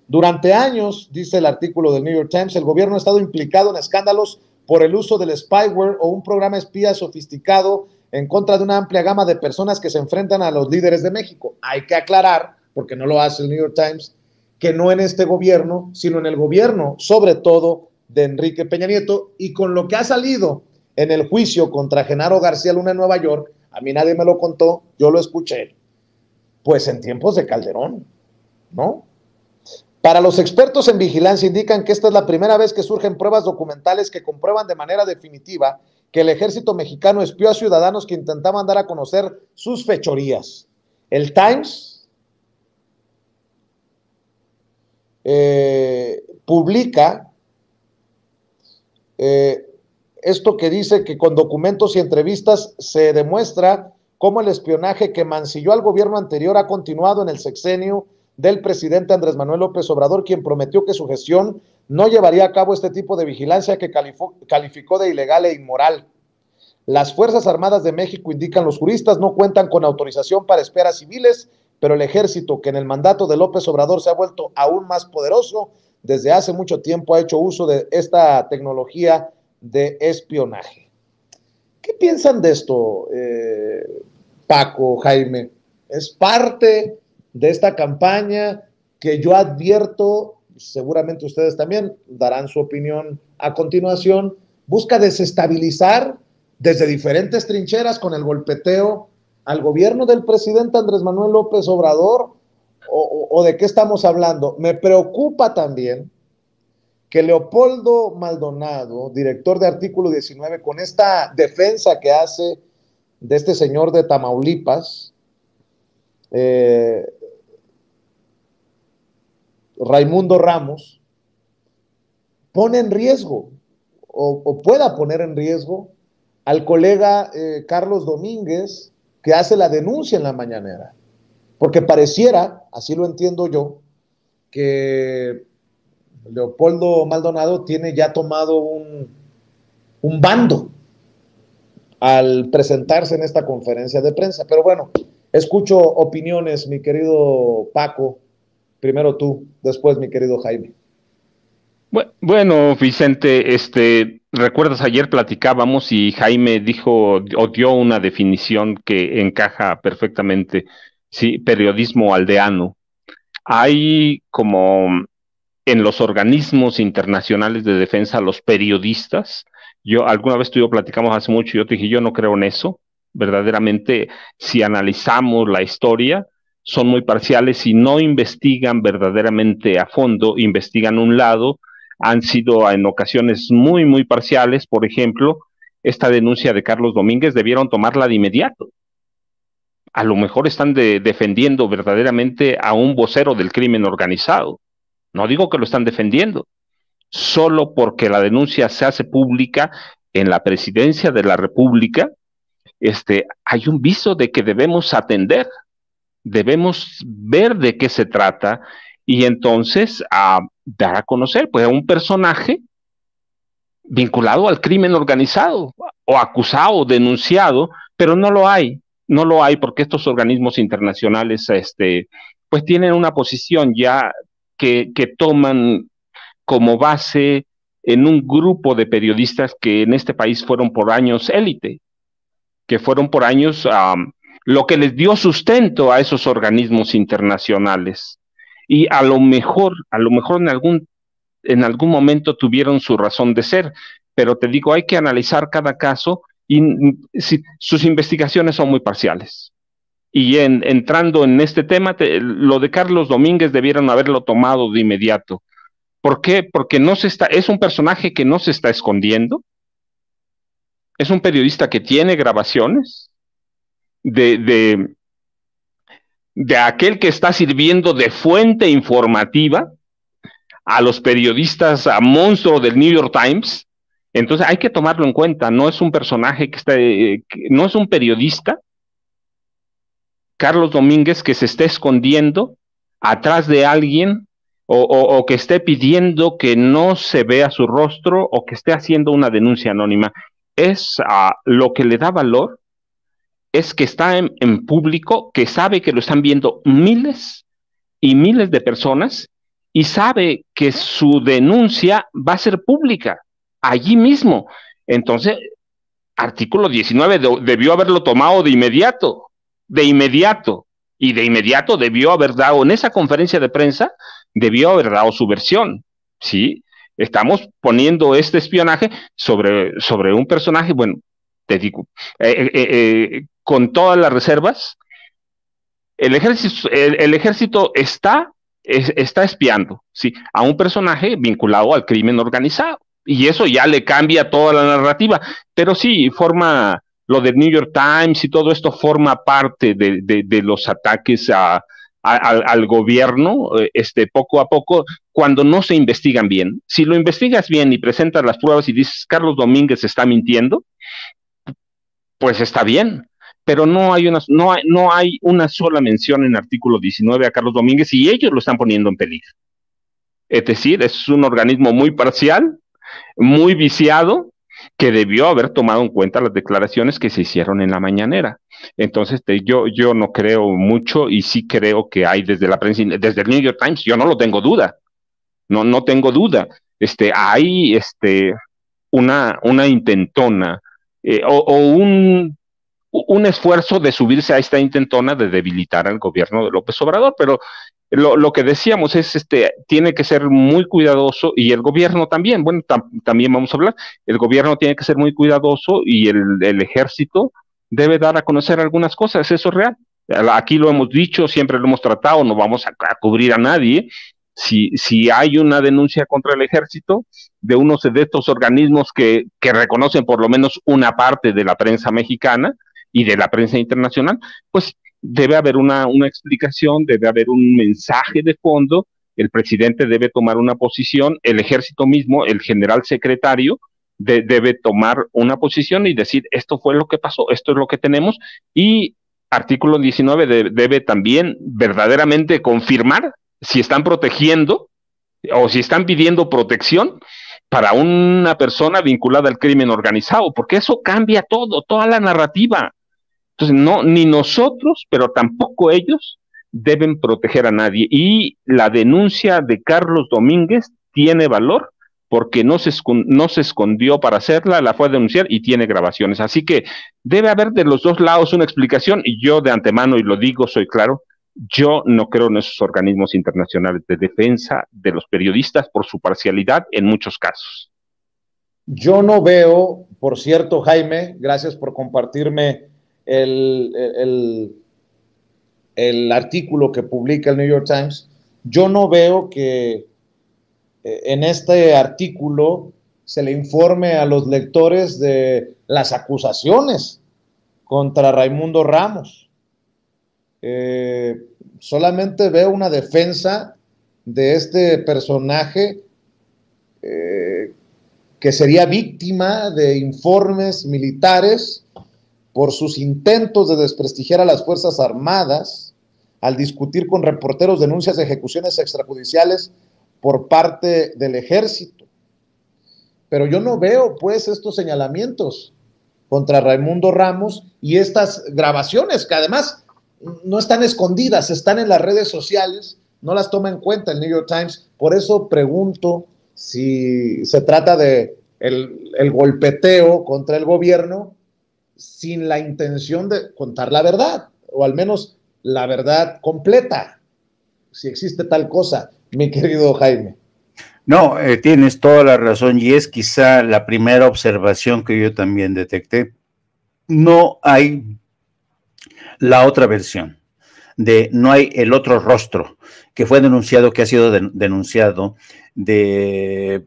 Durante años, dice el artículo del New York Times, el gobierno ha estado implicado en escándalos por el uso del spyware o un programa espía sofisticado en contra de una amplia gama de personas que se enfrentan a los líderes de México. Hay que aclarar, porque no lo hace el New York Times, que no en este gobierno, sino en el gobierno, sobre todo, de Enrique Peña Nieto, y con lo que ha salido en el juicio contra Genaro García Luna en Nueva York, a mí nadie me lo contó, yo lo escuché, pues en tiempos de Calderón, ¿no? Para los expertos en vigilancia indican que esta es la primera vez que surgen pruebas documentales que comprueban de manera definitiva que el ejército mexicano espió a ciudadanos que intentaban dar a conocer sus fechorías. El Times publica esto que dice que con documentos y entrevistas se demuestra cómo el espionaje que mancilló al gobierno anterior ha continuado en el sexenio del presidente Andrés Manuel López Obrador, quien prometió que su gestión no llevaría a cabo este tipo de vigilancia que calificó de ilegal e inmoral. Las Fuerzas Armadas de México, indican los juristas, no cuentan con autorización para espiar a civiles, pero el ejército, que en el mandato de López Obrador se ha vuelto aún más poderoso, desde hace mucho tiempo ha hecho uso de esta tecnología de espionaje. ¿Qué piensan de esto, Paco, Jaime? Es parte de esta campaña que yo advierto, seguramente ustedes también darán su opinión a continuación, busca desestabilizar desde diferentes trincheras con el golpeteo al gobierno del presidente Andrés Manuel López Obrador, o de qué estamos hablando. Me preocupa también que Leopoldo Maldonado, director de Artículo 19, con esta defensa que hace de este señor de Tamaulipas, Raimundo Ramos, pone en riesgo, o pueda poner en riesgo, al colega Carlos Domínguez, que hace la denuncia en la mañanera. Porque pareciera, así lo entiendo yo, que Leopoldo Maldonado tiene ya tomado un bando al presentarse en esta conferencia de prensa. Pero bueno, escucho opiniones, mi querido Paco. Primero tú, después mi querido Jaime. Bueno, Vicente, recuerdas, ayer platicábamos y Jaime dijo o dio una definición que encaja perfectamente, sí, periodismo aldeano. Hay como en los organismos internacionales de defensa, los periodistas, yo alguna vez tú y yo platicamos hace mucho, yo te dije, yo no creo en eso, verdaderamente, si analizamos la historia, son muy parciales y no investigan verdaderamente a fondo, investigan un lado, han sido en ocasiones muy, muy parciales. Por ejemplo, esta denuncia de Carlos Domínguez debieron tomarla de inmediato. A lo mejor están defendiendo verdaderamente a un vocero del crimen organizado. No digo que lo están defendiendo, solo porque la denuncia se hace pública en la presidencia de la República, hay un viso de que debemos atender, debemos ver de qué se trata y entonces dar a conocer pues, a un personaje vinculado al crimen organizado o acusado, denunciado, pero no lo hay porque estos organismos internacionales pues tienen una posición ya que toman como base en un grupo de periodistas que en este país fueron por años élite, que fueron por años lo que les dio sustento a esos organismos internacionales. Y a lo mejor en algún momento tuvieron su razón de ser, pero te digo, hay que analizar cada caso y si, sus investigaciones son muy parciales. Y entrando en este tema, lo de Carlos Domínguez debieron haberlo tomado de inmediato. ¿Por qué? Porque es un personaje que no se está escondiendo, es un periodista que tiene grabaciones de aquel que está sirviendo de fuente informativa a los periodistas a monstruo del New York Times. Entonces hay que tomarlo en cuenta, no es un personaje no es un periodista, Carlos Domínguez, que se esté escondiendo atrás de alguien o que esté pidiendo que no se vea su rostro o que esté haciendo una denuncia anónima. Lo que le da valor es que está en público, que sabe que lo están viendo miles y miles de personas y sabe que su denuncia va a ser pública allí mismo. Entonces, artículo 19 debió haberlo tomado de inmediato, y de inmediato debió haber dado, en esa conferencia de prensa, debió haber dado su versión, ¿sí? Estamos poniendo este espionaje sobre un personaje, bueno, te digo, con todas las reservas, el ejército está espiando, ¿sí? A un personaje vinculado al crimen organizado, y eso ya le cambia toda la narrativa, pero sí, lo del New York Times y todo esto forma parte de los ataques al gobierno, poco a poco, cuando no se investigan bien. Si lo investigas bien y presentas las pruebas y dices, Carlos Domínguez está mintiendo, pues está bien, pero no hay una sola mención en artículo 19 a Carlos Domínguez y ellos lo están poniendo en peligro. Es decir, es un organismo muy parcial, muy viciado, que debió haber tomado en cuenta las declaraciones que se hicieron en la mañanera. Entonces, yo no creo mucho y sí creo que hay desde la prensa, desde el New York Times, yo no lo tengo duda, no tengo duda. Hay una intentona o un esfuerzo de subirse a esta intentona de debilitar al gobierno de López Obrador, pero lo que decíamos es, tiene que ser muy cuidadoso y el gobierno también, bueno, también vamos a hablar, el gobierno tiene que ser muy cuidadoso y el ejército debe dar a conocer algunas cosas, eso es real. Aquí lo hemos dicho, siempre lo hemos tratado, no vamos a cubrir a nadie. Si hay una denuncia contra el ejército de unos de estos organismos que reconocen por lo menos una parte de la prensa mexicana y de la prensa internacional, pues debe haber una explicación, debe haber un mensaje de fondo, el presidente debe tomar una posición, el ejército mismo, el general secretario, debe tomar una posición y decir, esto fue lo que pasó, esto es lo que tenemos, y artículo 19 debe también verdaderamente confirmar si están protegiendo o si están pidiendo protección para una persona vinculada al crimen organizado, porque eso cambia todo, toda la narrativa. Entonces, no, ni nosotros, pero tampoco ellos deben proteger a nadie. Y la denuncia de Carlos Domínguez tiene valor porque no se escondió para hacerla, la fue a denunciar y tiene grabaciones. Así que debe haber de los dos lados una explicación y yo de antemano, y lo digo, soy claro, yo no creo en esos organismos internacionales de defensa de los periodistas por su parcialidad en muchos casos. Yo no veo, por cierto, Jaime, gracias por compartirme el artículo que publica el New York Times, yo no veo que en este artículo se le informe a los lectores de las acusaciones contra Raimundo Ramos. Solamente veo una defensa de este personaje que sería víctima de informes militares por sus intentos de desprestigiar a las Fuerzas Armadas al discutir con reporteros denuncias de ejecuciones extrajudiciales por parte del ejército. Pero yo no veo, pues, estos señalamientos contra Raimundo Ramos y estas grabaciones que además no están escondidas, están en las redes sociales, no las toma en cuenta el New York Times. Por eso pregunto si se trata de el golpeteo contra el gobierno sin la intención de contar la verdad, o al menos la verdad completa, si existe tal cosa, mi querido Jaime. No, tienes toda la razón y es quizá la primera observación que yo también detecté. No hay la otra versión, no hay el otro rostro que fue denunciado, que ha sido denunciado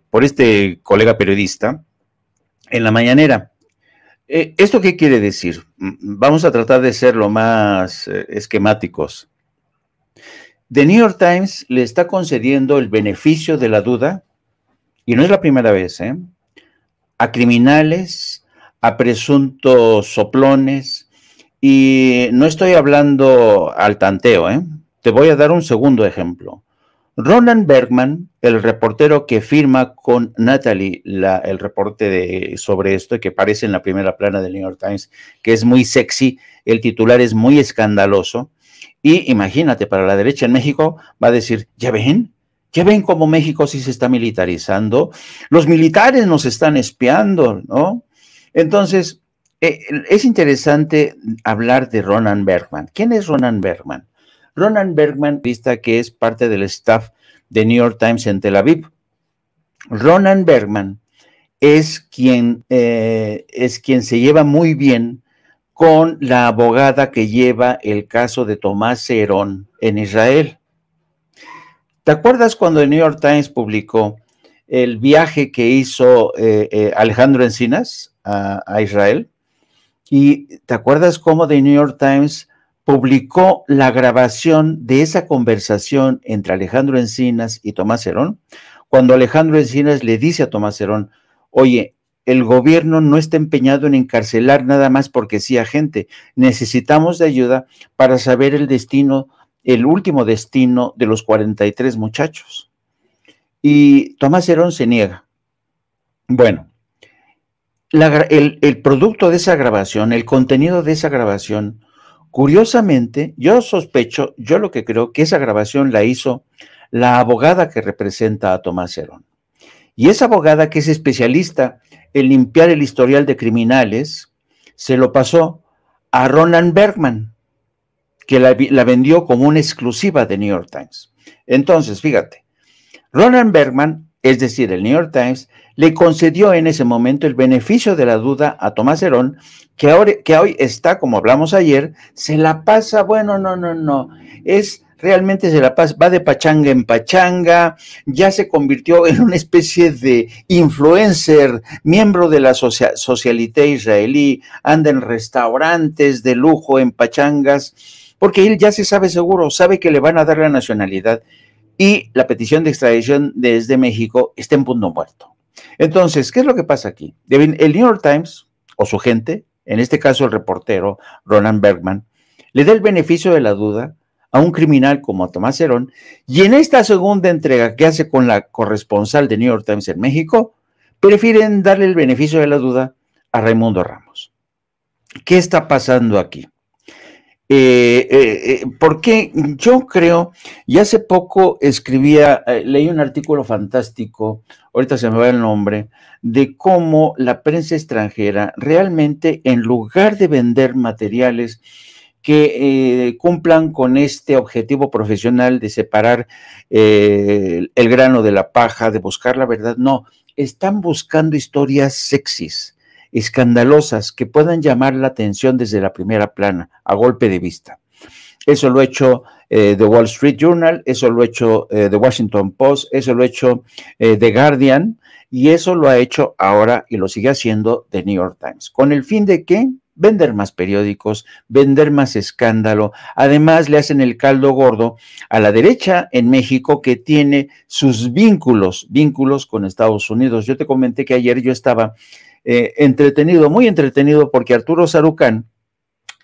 por este colega periodista en la mañanera. ¿Esto qué quiere decir? Vamos a tratar de ser lo más esquemáticos. The New York Times le está concediendo el beneficio de la duda, y no es la primera vez, a criminales, a presuntos soplones, y no estoy hablando al tanteo, Te voy a dar un segundo ejemplo. Roland Bergman, el reportero que firma con Natalie el reporte sobre esto, que aparece en la primera plana del New York Times, que es muy sexy, el titular es muy escandaloso, y imagínate, para la derecha en México va a decir, ¿ya ven cómo México sí se está militarizando? Los militares nos están espiando, ¿no? Entonces, es interesante hablar de Roland Bergman. ¿Quién es Roland Bergman? Roland Bergman, que es parte del staff de New York Times en Tel Aviv. Roland Bergman es quien se lleva muy bien con la abogada que lleva el caso de Tomás Herón en Israel. ¿Te acuerdas cuando el New York Times publicó el viaje que hizo Alejandro Encinas a Israel? ¿Y te acuerdas cómo The New York Times publicó la grabación de esa conversación entre Alejandro Encinas y Tomás Herón? Cuando Alejandro Encinas le dice a Tomás Herón, oye, el gobierno no está empeñado en encarcelar nada más porque sí a gente. Necesitamos de ayuda para saber el destino, el último destino de los 43 muchachos. Y Tomás Herón se niega. Bueno, el producto de esa grabación, el contenido de esa grabación, curiosamente, yo sospecho, yo lo que creo que esa grabación la hizo la abogada que representa a Tomás Herón. Y esa abogada, que es especialista en limpiar el historial de criminales, se lo pasó a Roland Bergman, que la vendió como una exclusiva de New York Times. Entonces, fíjate, Roland Bergman, es decir, el New York Times, le concedió en ese momento el beneficio de la duda a Tomás Herón, que hoy está, como hablamos ayer, se la pasa, bueno, no, realmente se la pasa, va de pachanga en pachanga, ya se convirtió en una especie de influencer, miembro de la socialité israelí, anda en restaurantes de lujo, en pachangas, porque él ya se sabe seguro, sabe que le van a dar la nacionalidad y la petición de extradición desde México está en punto muerto. Entonces, ¿qué es lo que pasa aquí? El New York Times, o su gente, en este caso el reportero Roland Bergman, le da el beneficio de la duda a un criminal como a Tomás Herón, y en esta segunda entrega que hace con la corresponsal de New York Times en México, prefieren darle el beneficio de la duda a Raimundo Ramos. ¿Qué está pasando aquí? Porque yo creo, y hace poco leí un artículo fantástico, ahorita se me va el nombre, de cómo la prensa extranjera realmente, en lugar de vender materiales que cumplan con este objetivo profesional de separar el grano de la paja, de buscar la verdad, no, están buscando historias sexys, escandalosas, que puedan llamar la atención desde la primera plana, a golpe de vista. Eso lo ha hecho The Wall Street Journal, eso lo ha hecho The Washington Post, eso lo ha hecho The Guardian, y eso lo ha hecho ahora y lo sigue haciendo The New York Times. ¿Con el fin de qué? Vender más periódicos, vender más escándalo. Además, le hacen el caldo gordo a la derecha en México, que tiene sus vínculos con Estados Unidos. Yo te comenté que ayer yo estaba entretenido, muy entretenido, porque Arturo Sarucán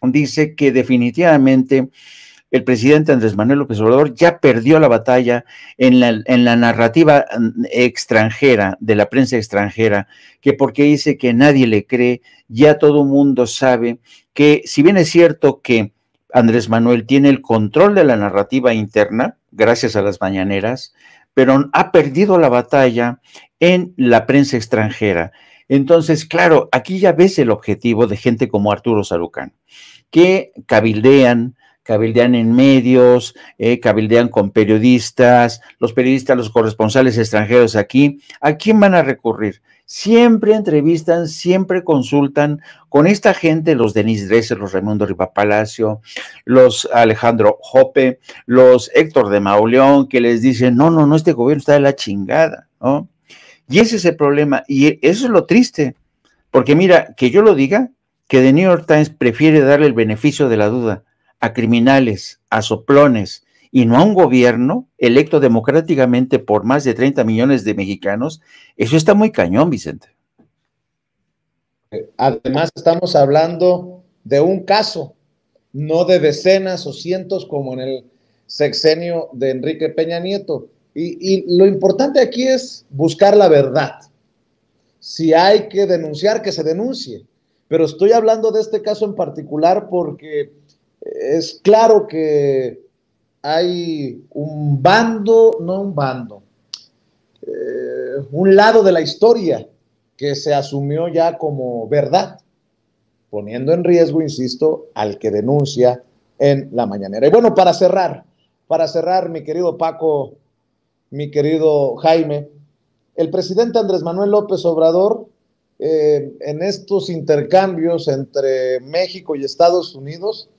dice que definitivamente el presidente Andrés Manuel López Obrador ya perdió la batalla en la narrativa extranjera, de la prensa extranjera, que porque dice que nadie le cree, ya todo el mundo sabe que, si bien es cierto que Andrés Manuel tiene el control de la narrativa interna, gracias a las mañaneras, pero ha perdido la batalla en la prensa extranjera. Entonces, claro, aquí ya ves el objetivo de gente como Arturo Sarucán, que cabildean en medios, cabildean con periodistas, los corresponsales extranjeros aquí. ¿A quién van a recurrir? Siempre entrevistan, siempre consultan con esta gente, los Denis Dresser, los Raimundo Rivapalacio, los Alejandro Jope, los Héctor de Mauleón, que les dicen, no, este gobierno está de la chingada, ¿no? Y ese es el problema, y eso es lo triste, porque mira, que yo lo diga, que The New York Times prefiere darle el beneficio de la duda a criminales, a soplones, y no a un gobierno electo democráticamente por más de 30 millones de mexicanos, eso está muy cañón, Vicente. Además, estamos hablando de un caso, no de decenas o cientos como en el sexenio de Enrique Peña Nieto. Y lo importante aquí es buscar la verdad. Si hay que denunciar, que se denuncie. Pero estoy hablando de este caso en particular porque es claro que hay un lado de la historia que se asumió ya como verdad, poniendo en riesgo, insisto, al que denuncia en la mañanera. Y bueno, para cerrar, mi querido Paco, mi querido Jaime, el presidente Andrés Manuel López Obrador, en estos intercambios entre México y Estados Unidos,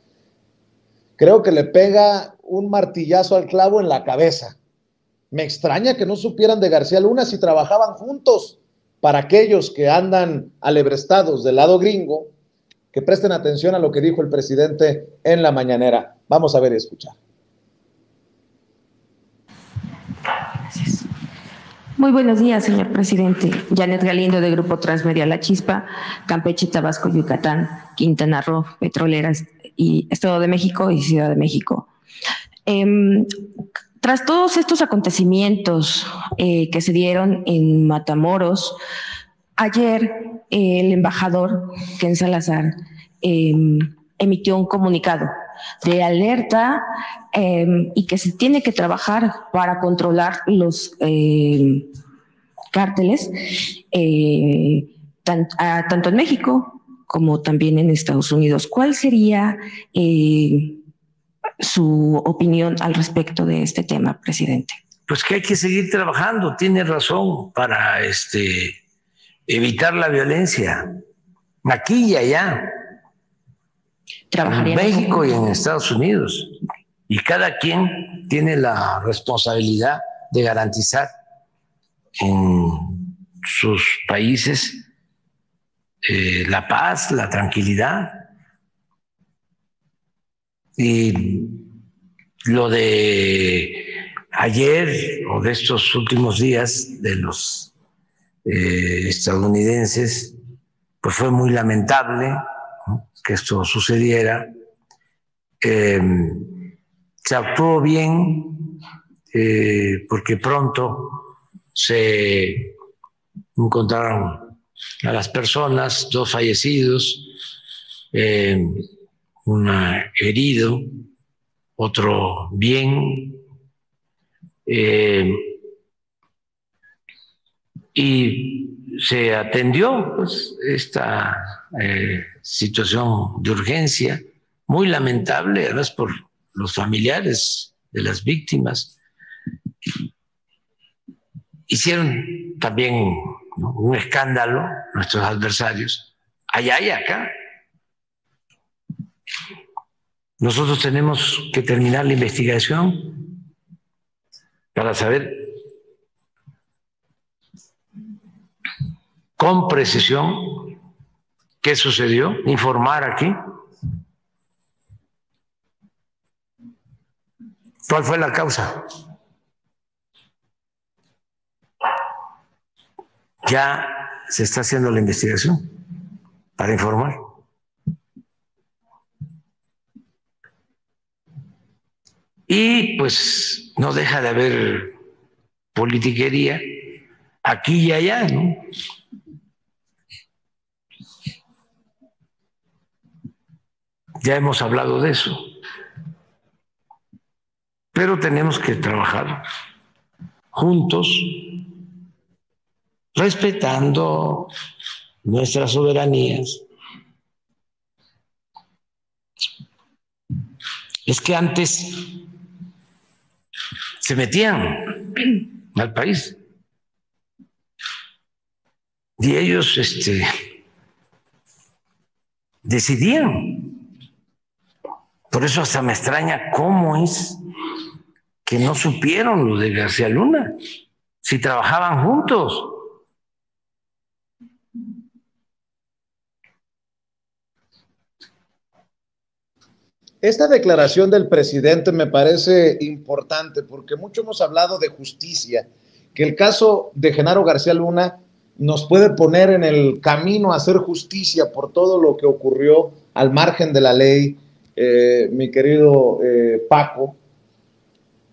creo que le pega un martillazo al clavo en la cabeza. Me extraña que no supieran de García Luna si trabajaban juntos. Para aquellos que andan alebrestados del lado gringo, que presten atención a lo que dijo el presidente en la mañanera. Vamos a ver y escuchar. Muy buenos días, señor presidente. Janet Galindo, de Grupo Transmedia La Chispa, Campeche, Tabasco, Yucatán, Quintana Roo, Petroleras y Estado de México y Ciudad de México. Tras todos estos acontecimientos que se dieron en Matamoros, ayer el embajador Ken Salazar emitió un comunicado de alerta y que se tiene que trabajar para controlar los cárteles, tanto en México como también en Estados Unidos. ¿Cuál sería su opinión al respecto de este tema, presidente? Pues que hay que seguir trabajando, tiene razón, para evitar la violencia, aquí y allá, en México y en Estados Unidos. Y cada quien tiene la responsabilidad de garantizar en sus países la paz, la tranquilidad. Y lo de ayer o de estos últimos días de los estadounidenses, pues fue muy lamentable, ¿no?, que esto sucediera. Se actuó bien porque pronto se encontraron a las personas, 2 fallecidos, un herido, otro bien, y se atendió pues esta situación de urgencia muy lamentable, además por los familiares de las víctimas. Hicieron también, ¿no?, un escándalo nuestros adversarios, allá y acá. Nosotros tenemos que terminar la investigación para saber con precisión qué sucedió, informar aquí cuál fue la causa. Ya se está haciendo la investigación para informar. Y pues no deja de haber politiquería aquí y allá, ¿no? Ya hemos hablado de eso. Pero tenemos que trabajar juntos, respetando nuestras soberanías. Es que antes se metían al país y ellos decidían. Por eso hasta me extraña cómo es que no supieron lo de García Luna, si trabajaban juntos. Esta declaración del presidente me parece importante porque mucho hemos hablado de justicia, que el caso de Genaro García Luna nos puede poner en el camino a hacer justicia por todo lo que ocurrió al margen de la ley, mi querido Paco,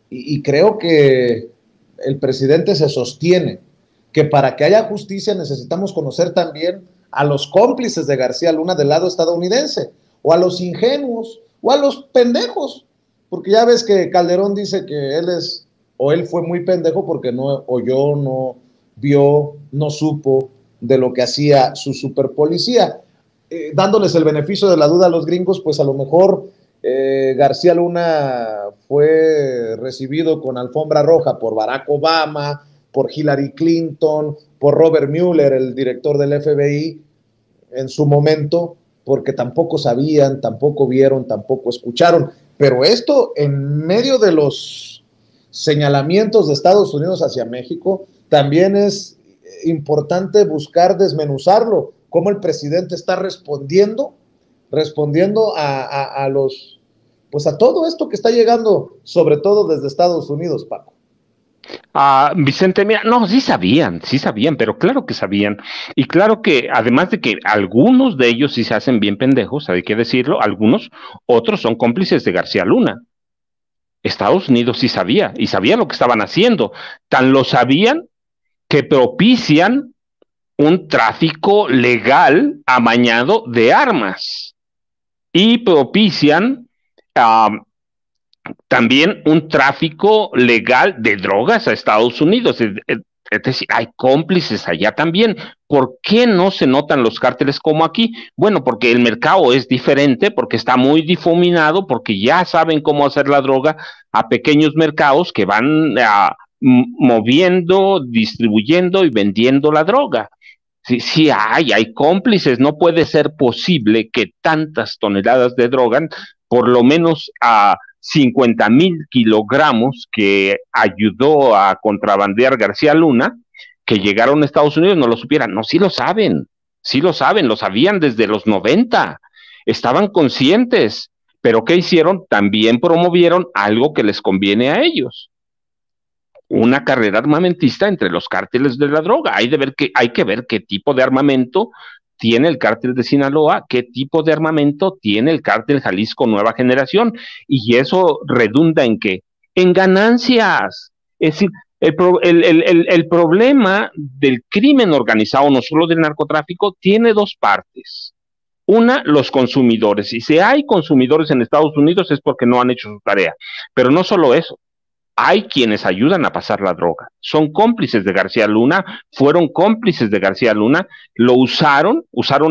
y creo que el presidente se sostiene que para que haya justicia necesitamos conocer también a los cómplices de García Luna del lado estadounidense, o a los ingenuos, o a los pendejos, porque ya ves que Calderón dice que él fue muy pendejo porque no oyó, no vio, no supo de lo que hacía su superpolicía. Dándoles el beneficio de la duda a los gringos, pues a lo mejor García Luna fue recibido con alfombra roja por Barack Obama, por Hillary Clinton, por Robert Mueller, el director del FBI en su momento, porque tampoco sabían, tampoco vieron, tampoco escucharon. Pero esto, en medio de los señalamientos de Estados Unidos hacia México, también es importante buscar desmenuzarlo, cómo el presidente está respondiendo a los, pues a todo esto que está llegando, sobre todo desde Estados Unidos, Paco. Vicente, mira, no, sí sabían, pero claro que sabían. Y claro que, además de que algunos de ellos sí se hacen bien pendejos, hay que decirlo, algunos, otros son cómplices de García Luna. Estados Unidos sí sabía, y sabía lo que estaban haciendo. Tan lo sabían que propician un tráfico legal amañado de armas y propician uh, también un tráfico legal de drogas a Estados Unidos. Es decir, hay cómplices allá también. ¿Por qué no se notan los cárteles como aquí? Bueno, porque el mercado es diferente, porque está muy difuminado, porque ya saben cómo hacer la droga a pequeños mercados que van moviendo, distribuyendo y vendiendo la droga. Sí, sí hay cómplices. No puede ser posible que tantas toneladas de droga, por lo menos a 50,000 kilogramos que ayudó a contrabandear García Luna, que llegaron a Estados Unidos, no lo supieran. No, sí lo saben, lo sabían desde los 90, estaban conscientes, pero ¿qué hicieron? También promovieron algo que les conviene a ellos, una carrera armamentista entre los cárteles de la droga. Hay que ver qué tipo de armamento tiene el cártel de Sinaloa, qué tipo de armamento tiene el cártel Jalisco Nueva Generación, y eso redunda en qué, en ganancias. Es decir, el problema del crimen organizado, no solo del narcotráfico, tiene dos partes. Una, los consumidores. Y si hay consumidores en Estados Unidos es porque no han hecho su tarea. Pero no solo eso, hay quienes ayudan a pasar la droga, son cómplices de García Luna, fueron cómplices de García Luna, lo usaron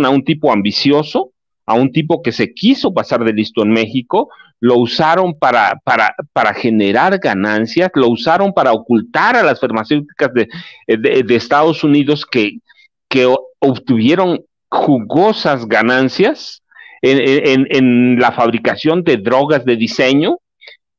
a un tipo ambicioso, a un tipo que se quiso pasar de listo en México, lo usaron para generar ganancias, lo usaron para ocultar a las farmacéuticas de Estados Unidos que obtuvieron jugosas ganancias en la fabricación de drogas de diseño.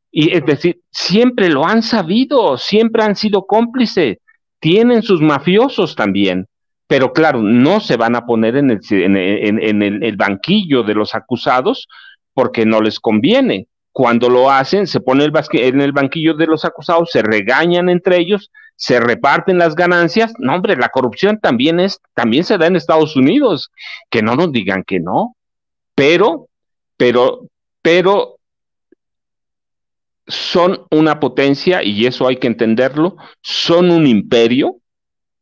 Y es decir, siempre lo han sabido, siempre han sido cómplices, tienen sus mafiosos también, pero claro, no se van a poner en el banquillo de los acusados porque no les conviene. Cuando lo hacen, se ponen en el banquillo de los acusados, se regañan entre ellos, se reparten las ganancias. No, hombre, la corrupción también se da en Estados Unidos, que no nos digan que no, pero, pero, pero son una potencia, y eso hay que entenderlo, son un imperio,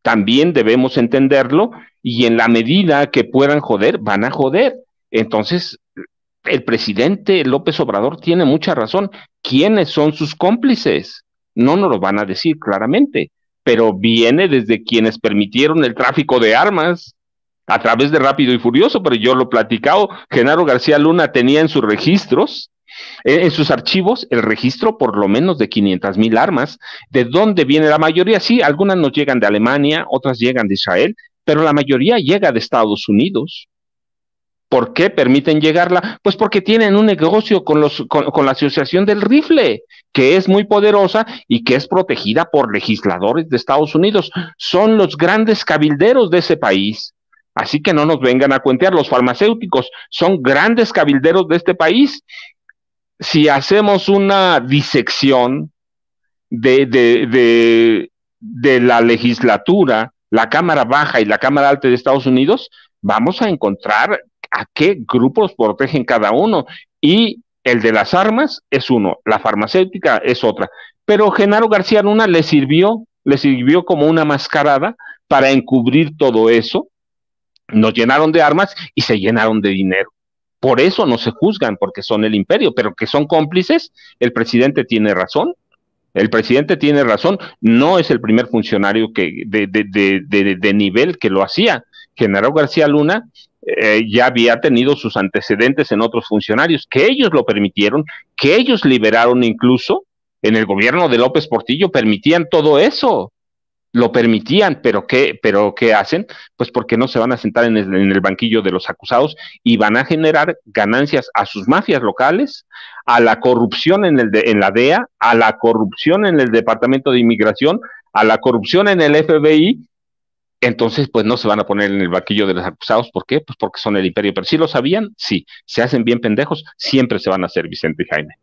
también debemos entenderlo, y en la medida que puedan joder, van a joder. Entonces, el presidente López Obrador tiene mucha razón. ¿Quiénes son sus cómplices? No nos lo van a decir claramente, pero viene desde quienes permitieron el tráfico de armas a través de Rápido y Furioso, pero yo lo he platicado. Genaro García Luna tenía en sus registros, en sus archivos, el registro por lo menos de 500,000 armas. ¿De dónde viene la mayoría? Sí, algunas nos llegan de Alemania, otras llegan de Israel, pero la mayoría llega de Estados Unidos. ¿Por qué permiten llegarla? Pues porque tienen un negocio con la Asociación del Rifle, que es muy poderosa y que es protegida por legisladores de Estados Unidos. Son los grandes cabilderos de ese país. Así que no nos vengan a cuentear. Los farmacéuticos son grandes cabilderos de este país. Si hacemos una disección de la legislatura, la Cámara Baja y la Cámara Alta de Estados Unidos, vamos a encontrar a qué grupos protegen cada uno. Y el de las armas es uno, la farmacéutica es otra. Pero Genaro García Luna le sirvió como una mascarada para encubrir todo eso. Nos llenaron de armas y se llenaron de dinero. Por eso no se juzgan, porque son el imperio, pero que son cómplices, el presidente tiene razón. El presidente tiene razón, no es el primer funcionario de nivel que lo hacía. Genaro García Luna ya había tenido sus antecedentes en otros funcionarios, que ellos lo permitieron, que ellos liberaron incluso. En el gobierno de López Portillo permitían todo eso. Lo permitían, pero ¿qué hacen? Pues porque no se van a sentar en el banquillo de los acusados y van a generar ganancias a sus mafias locales, a la corrupción en la DEA, a la corrupción en el Departamento de Inmigración, a la corrupción en el FBI. Entonces, pues no se van a poner en el banquillo de los acusados. ¿Por qué? Pues porque son el imperio. Pero si lo sabían, sí. Se hacen bien pendejos, siempre se van a hacer, Vicente y Jaime.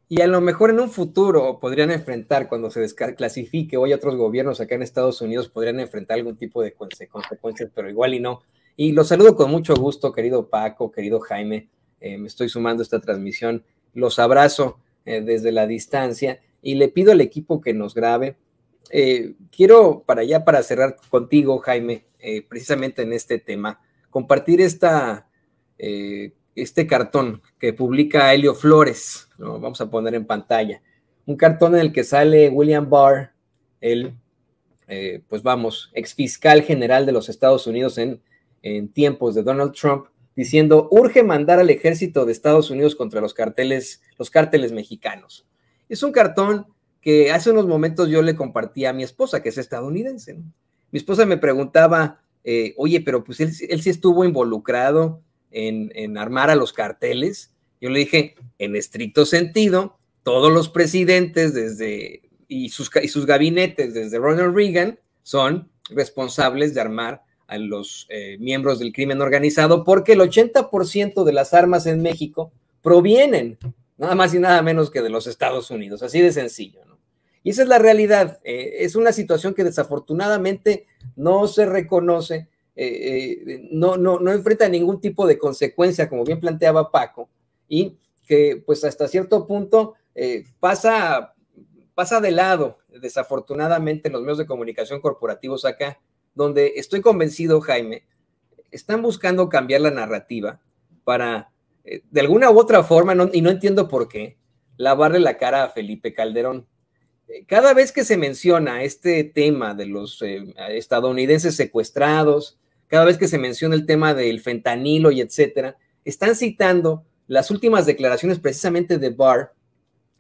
Y a lo mejor en un futuro podrían enfrentar, cuando se desclasifique, hoy otros gobiernos acá en Estados Unidos podrían enfrentar algún tipo de consecuencias, pero igual y no. Y los saludo con mucho gusto, querido Paco, querido Jaime. Me estoy sumando a esta transmisión. Los abrazo desde la distancia y le pido al equipo que nos grabe. Quiero, para cerrar contigo, Jaime, precisamente en este tema, compartir este cartón que publica Helio Flores, ¿no? Vamos a poner en pantalla. Un cartón en el que sale William Barr, el, pues vamos, exfiscal general de los Estados Unidos en tiempos de Donald Trump, diciendo: urge mandar al ejército de Estados Unidos contra los cárteles mexicanos. Es un cartón que hace unos momentos yo le compartí a mi esposa, que es estadounidense, ¿no? Mi esposa me preguntaba, oye, pero pues él sí estuvo involucrado en armar a los carteles. Yo le dije, en estricto sentido, todos los presidentes y sus gabinetes desde Ronald Reagan son responsables de armar a los miembros del crimen organizado, porque el 80% de las armas en México provienen nada más y nada menos que de los Estados Unidos, así de sencillo, ¿no? Y esa es la realidad. Es una situación que desafortunadamente no se reconoce, no enfrenta ningún tipo de consecuencia, como bien planteaba Paco, y que pues hasta cierto punto pasa de lado, desafortunadamente, en los medios de comunicación corporativos acá, donde estoy convencido, Jaime, están buscando cambiar la narrativa para, de alguna u otra forma, y no entiendo por qué, lavarle la cara a Felipe Calderón. Cada vez que se menciona este tema de los estadounidenses secuestrados, cada vez que se menciona el tema del fentanilo y etcétera, están citando las últimas declaraciones precisamente de Barr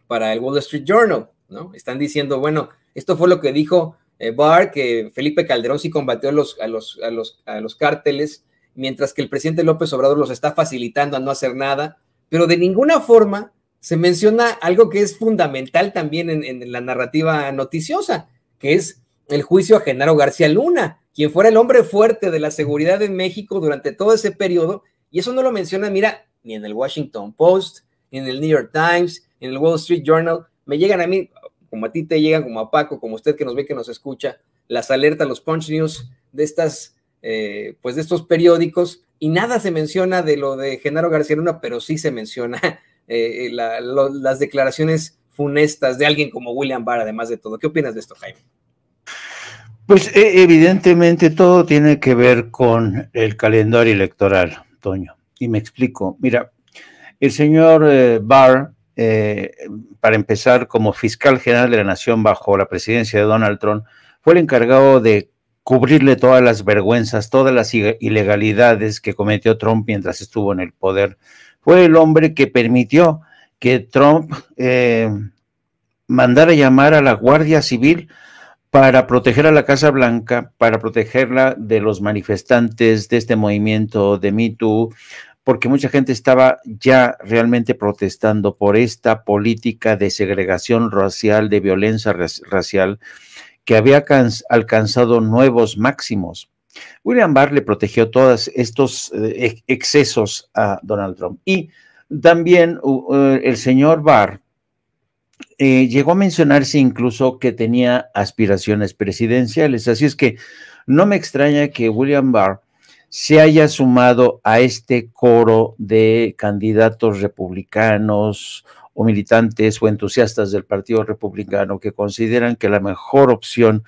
para el Wall Street Journal, ¿no? Están diciendo, bueno, esto fue lo que dijo Barr, que Felipe Calderón sí combatió a los cárteles, mientras que el presidente López Obrador los está facilitando a no hacer nada, pero de ninguna forma se menciona algo que es fundamental también en la narrativa noticiosa, que es el juicio a Genaro García Luna, quien fuera el hombre fuerte de la seguridad en México durante todo ese periodo, y eso no lo menciona, mira, ni en el Washington Post, ni en el New York Times, ni en el Wall Street Journal. Me llegan a mí, como a ti te llegan, como a Paco, como usted que nos ve, que nos escucha, las alertas, los punch news de pues de estos periódicos, y nada se menciona de lo de Genaro García Luna, pero sí se menciona las declaraciones funestas de alguien como William Barr, además de todo. ¿Qué opinas de esto, Jaime? Pues evidentemente todo tiene que ver con el calendario electoral, Toño, y me explico. Mira, el señor Barr, para empezar, como fiscal general de la nación bajo la presidencia de Donald Trump, fue el encargado de cubrirle todas las vergüenzas, todas las ilegalidades que cometió Trump mientras estuvo en el poder. Fue el hombre que permitió que Trump mandara llamar a la Guardia Civil para proteger a la Casa Blanca, para protegerla de los manifestantes de este movimiento de Me Too, porque mucha gente estaba ya realmente protestando por esta política de segregación racial, de violencia racial, que había alcanzado nuevos máximos. William Barr le protegió todos estos excesos a Donald Trump. Y también el señor Barr llegó a mencionarse incluso que tenía aspiraciones presidenciales. Así es que no me extraña que William Barr se haya sumado a este coro de candidatos republicanos o militantes o entusiastas del Partido Republicano que consideran que la mejor opción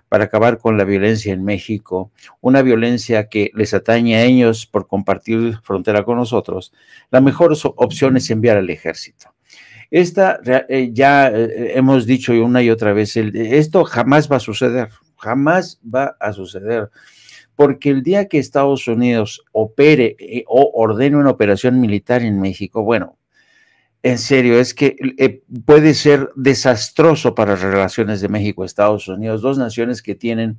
para acabar con la violencia en México, una violencia que les atañe a ellos por compartir frontera con nosotros, la mejor opción es enviar al ejército. Ya hemos dicho una y otra vez, esto jamás va a suceder, porque el día que Estados Unidos opere o ordene una operación militar en México, bueno, en serio, es que puede ser desastroso para las relaciones de México y Estados Unidos, dos naciones que tienen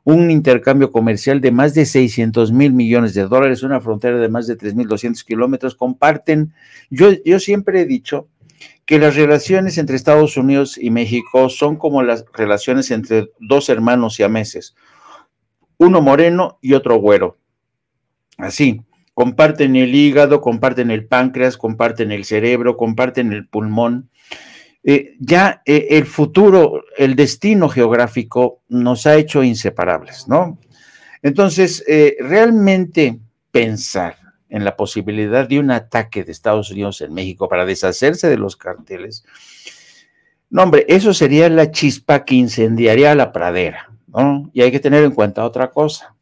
un intercambio comercial de más de 600 mil millones de dólares, una frontera de más de 3.200 kilómetros, comparten. Yo siempre he dicho que las relaciones entre Estados Unidos y México son como las relaciones entre dos hermanos siameses, uno moreno y otro güero, así. Comparten el hígado, comparten el páncreas, comparten el cerebro, comparten el pulmón, el futuro, el destino geográfico nos ha hecho inseparables, ¿no? Entonces, realmente pensar en la posibilidad de un ataque de Estados Unidos en México para deshacerse de los carteles, no, hombre, eso sería la chispa que incendiaría la pradera, ¿no? Y hay que tener en cuenta otra cosa.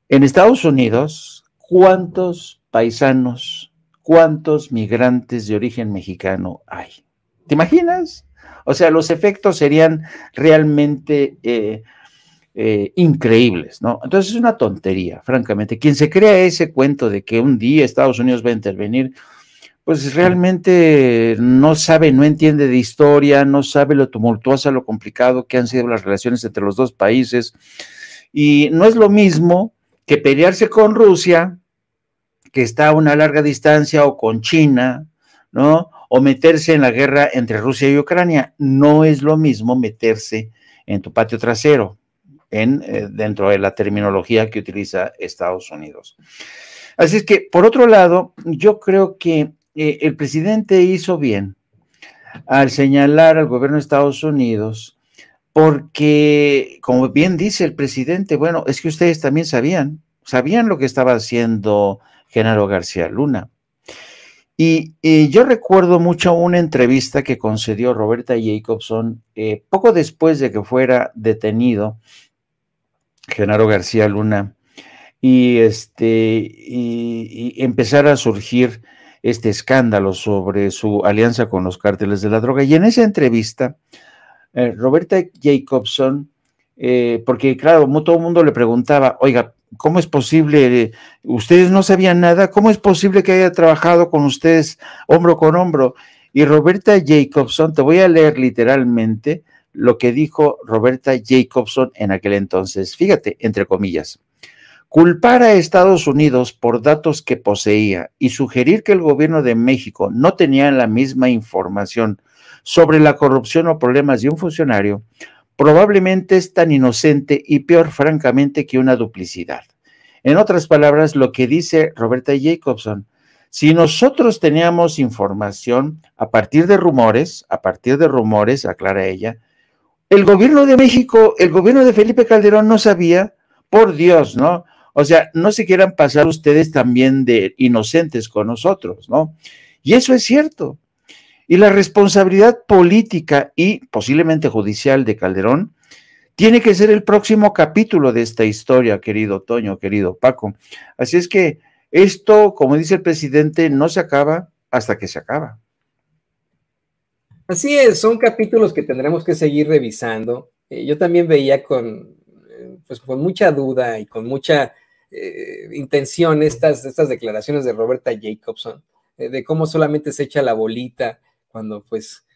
En Estados Unidos, ¿cuántos paisanos, cuántos migrantes de origen mexicano hay? ¿Te imaginas? O sea, los efectos serían realmente increíbles, ¿no? Entonces es una tontería, francamente. Quien se crea ese cuento de que un día Estados Unidos va a intervenir, pues realmente no sabe, no entiende de historia, no sabe lo tumultuosa, lo complicado que han sido las relaciones entre los dos países. Y no es lo mismo que pelearse con Rusia, que está a una larga distancia, o con China, ¿no? O meterse en la guerra entre Rusia y Ucrania. No es lo mismo meterse en tu patio trasero, dentro de la terminología que utiliza Estados Unidos. Así es que, por otro lado, yo creo que el presidente hizo bien al señalar al gobierno de Estados Unidos, porque, como bien dice el presidente, bueno, es que ustedes también sabían lo que estaba haciendo Genaro García Luna. Y yo recuerdo mucho una entrevista que concedió Roberta Jacobson poco después de que fuera detenido Genaro García Luna y empezara a surgir este escándalo sobre su alianza con los cárteles de la droga. Y en esa entrevista, Roberta Jacobson, porque claro, todo el mundo le preguntaba, oiga, ¿cómo es posible? ¿Ustedes no sabían nada? ¿Cómo es posible que haya trabajado con ustedes hombro con hombro? Y Roberta Jacobson, te voy a leer literalmente lo que dijo Roberta Jacobson en aquel entonces. Fíjate, entre comillas. Culpar a Estados Unidos por datos que poseía y sugerir que el gobierno de México no tenía la misma información sobre la corrupción o problemas de un funcionario probablemente es tan inocente y peor, francamente, que una duplicidad. En otras palabras, lo que dice Roberta Jacobson, si nosotros teníamos información a partir de rumores, aclara ella, el gobierno de México, el gobierno de Felipe Calderón no sabía, por Dios, ¿no? O sea, no se quieran pasar ustedes también de inocentes con nosotros, ¿no? Y eso es cierto. Y la responsabilidad política y posiblemente judicial de Calderón tiene que ser el próximo capítulo de esta historia, querido Toño, querido Paco. Así es que esto, como dice el presidente, no se acaba hasta que se acaba. Así es, son capítulos que tendremos que seguir revisando. Yo también veía con mucha duda y con mucha intención estas declaraciones de Roberta Jacobson, de cómo solamente se echa la bolita cuando pues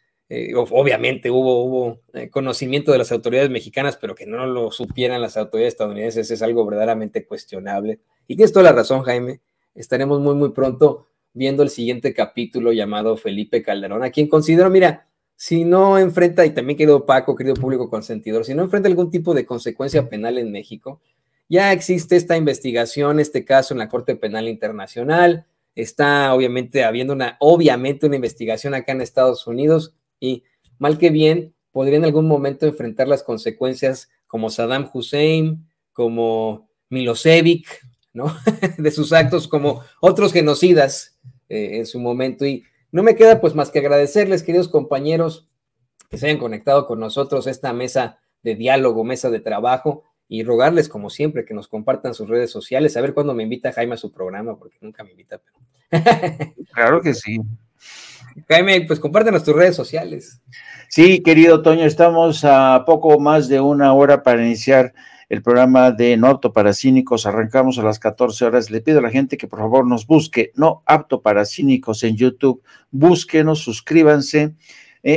obviamente hubo conocimiento de las autoridades mexicanas, pero que no lo supieran las autoridades estadounidenses es algo verdaderamente cuestionable. Y tienes toda la razón, Jaime. Estaremos muy, muy pronto viendo el siguiente capítulo llamado Felipe Calderón, a quien considero, mira, si no enfrenta, y también querido Paco, querido público consentidor, si no enfrenta algún tipo de consecuencia penal en México, ya existe esta investigación, este caso en la Corte Penal Internacional, está obviamente habiendo una investigación acá en Estados Unidos y mal que bien podría en algún momento enfrentar las consecuencias como Saddam Hussein, como Milosevic, ¿no? De sus actos, como otros genocidas en su momento. Y no me queda pues más que agradecerles, queridos compañeros, que se hayan conectado con nosotros a esta mesa de diálogo, mesa de trabajo, y rogarles, como siempre, que nos compartan sus redes sociales, a ver cuándo me invita Jaime a su programa, porque nunca me invita. Pero... Claro que sí. Jaime, pues compártenos tus redes sociales. Sí, querido Toño, estamos a poco más de una hora para iniciar el programa de No Apto para Cínicos. Arrancamos a las 14 horas. Le pido a la gente que por favor nos busque No Apto para Cínicos en YouTube. Búsquenos, suscríbanse.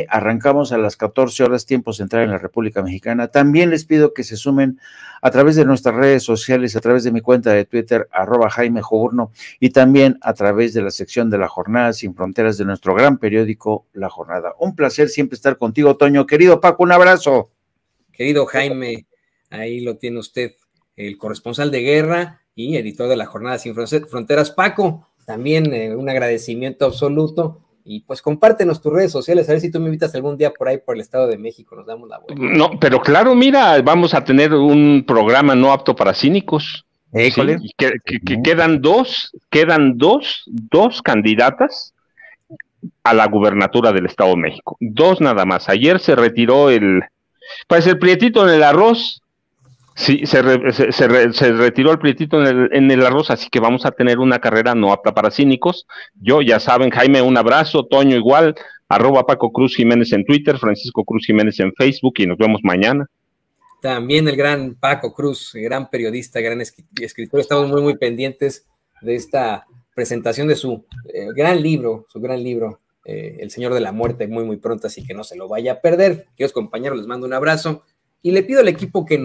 Arrancamos a las 14 horas, tiempo central en la República Mexicana. También les pido que se sumen a través de nuestras redes sociales, a través de mi cuenta de Twitter, @JaimeJourno, y también a través de la sección de La Jornada Sin Fronteras de nuestro gran periódico La Jornada. Un placer siempre estar contigo, Toño. Querido Paco, un abrazo. Querido Jaime, ahí lo tiene usted, el corresponsal de guerra y editor de La Jornada Sin Fronteras. Paco, también un agradecimiento absoluto. Y pues compártenos tus redes sociales, a ver si tú me invitas algún día por ahí por el Estado de México, nos damos la vuelta. No, pero claro, mira, vamos a tener un programa no apto para cínicos. ¿Sí? Que quedan dos candidatas a la gubernatura del Estado de México. 2 nada más. Ayer se retiró el prietito en el arroz. Sí, se retiró el prietito en el arroz, así que vamos a tener una carrera no apta para cínicos. Yo, ya saben, Jaime, un abrazo, Toño igual, @Paco Cruz Jiménez en Twitter, Francisco Cruz Jiménez en Facebook, y nos vemos mañana. También el gran Paco Cruz, gran periodista, gran escritor, estamos muy, muy pendientes de esta presentación de su gran libro, El Señor de la Muerte, muy, muy pronto, así que no se lo vaya a perder. Queridos compañeros, les mando un abrazo, y le pido al equipo que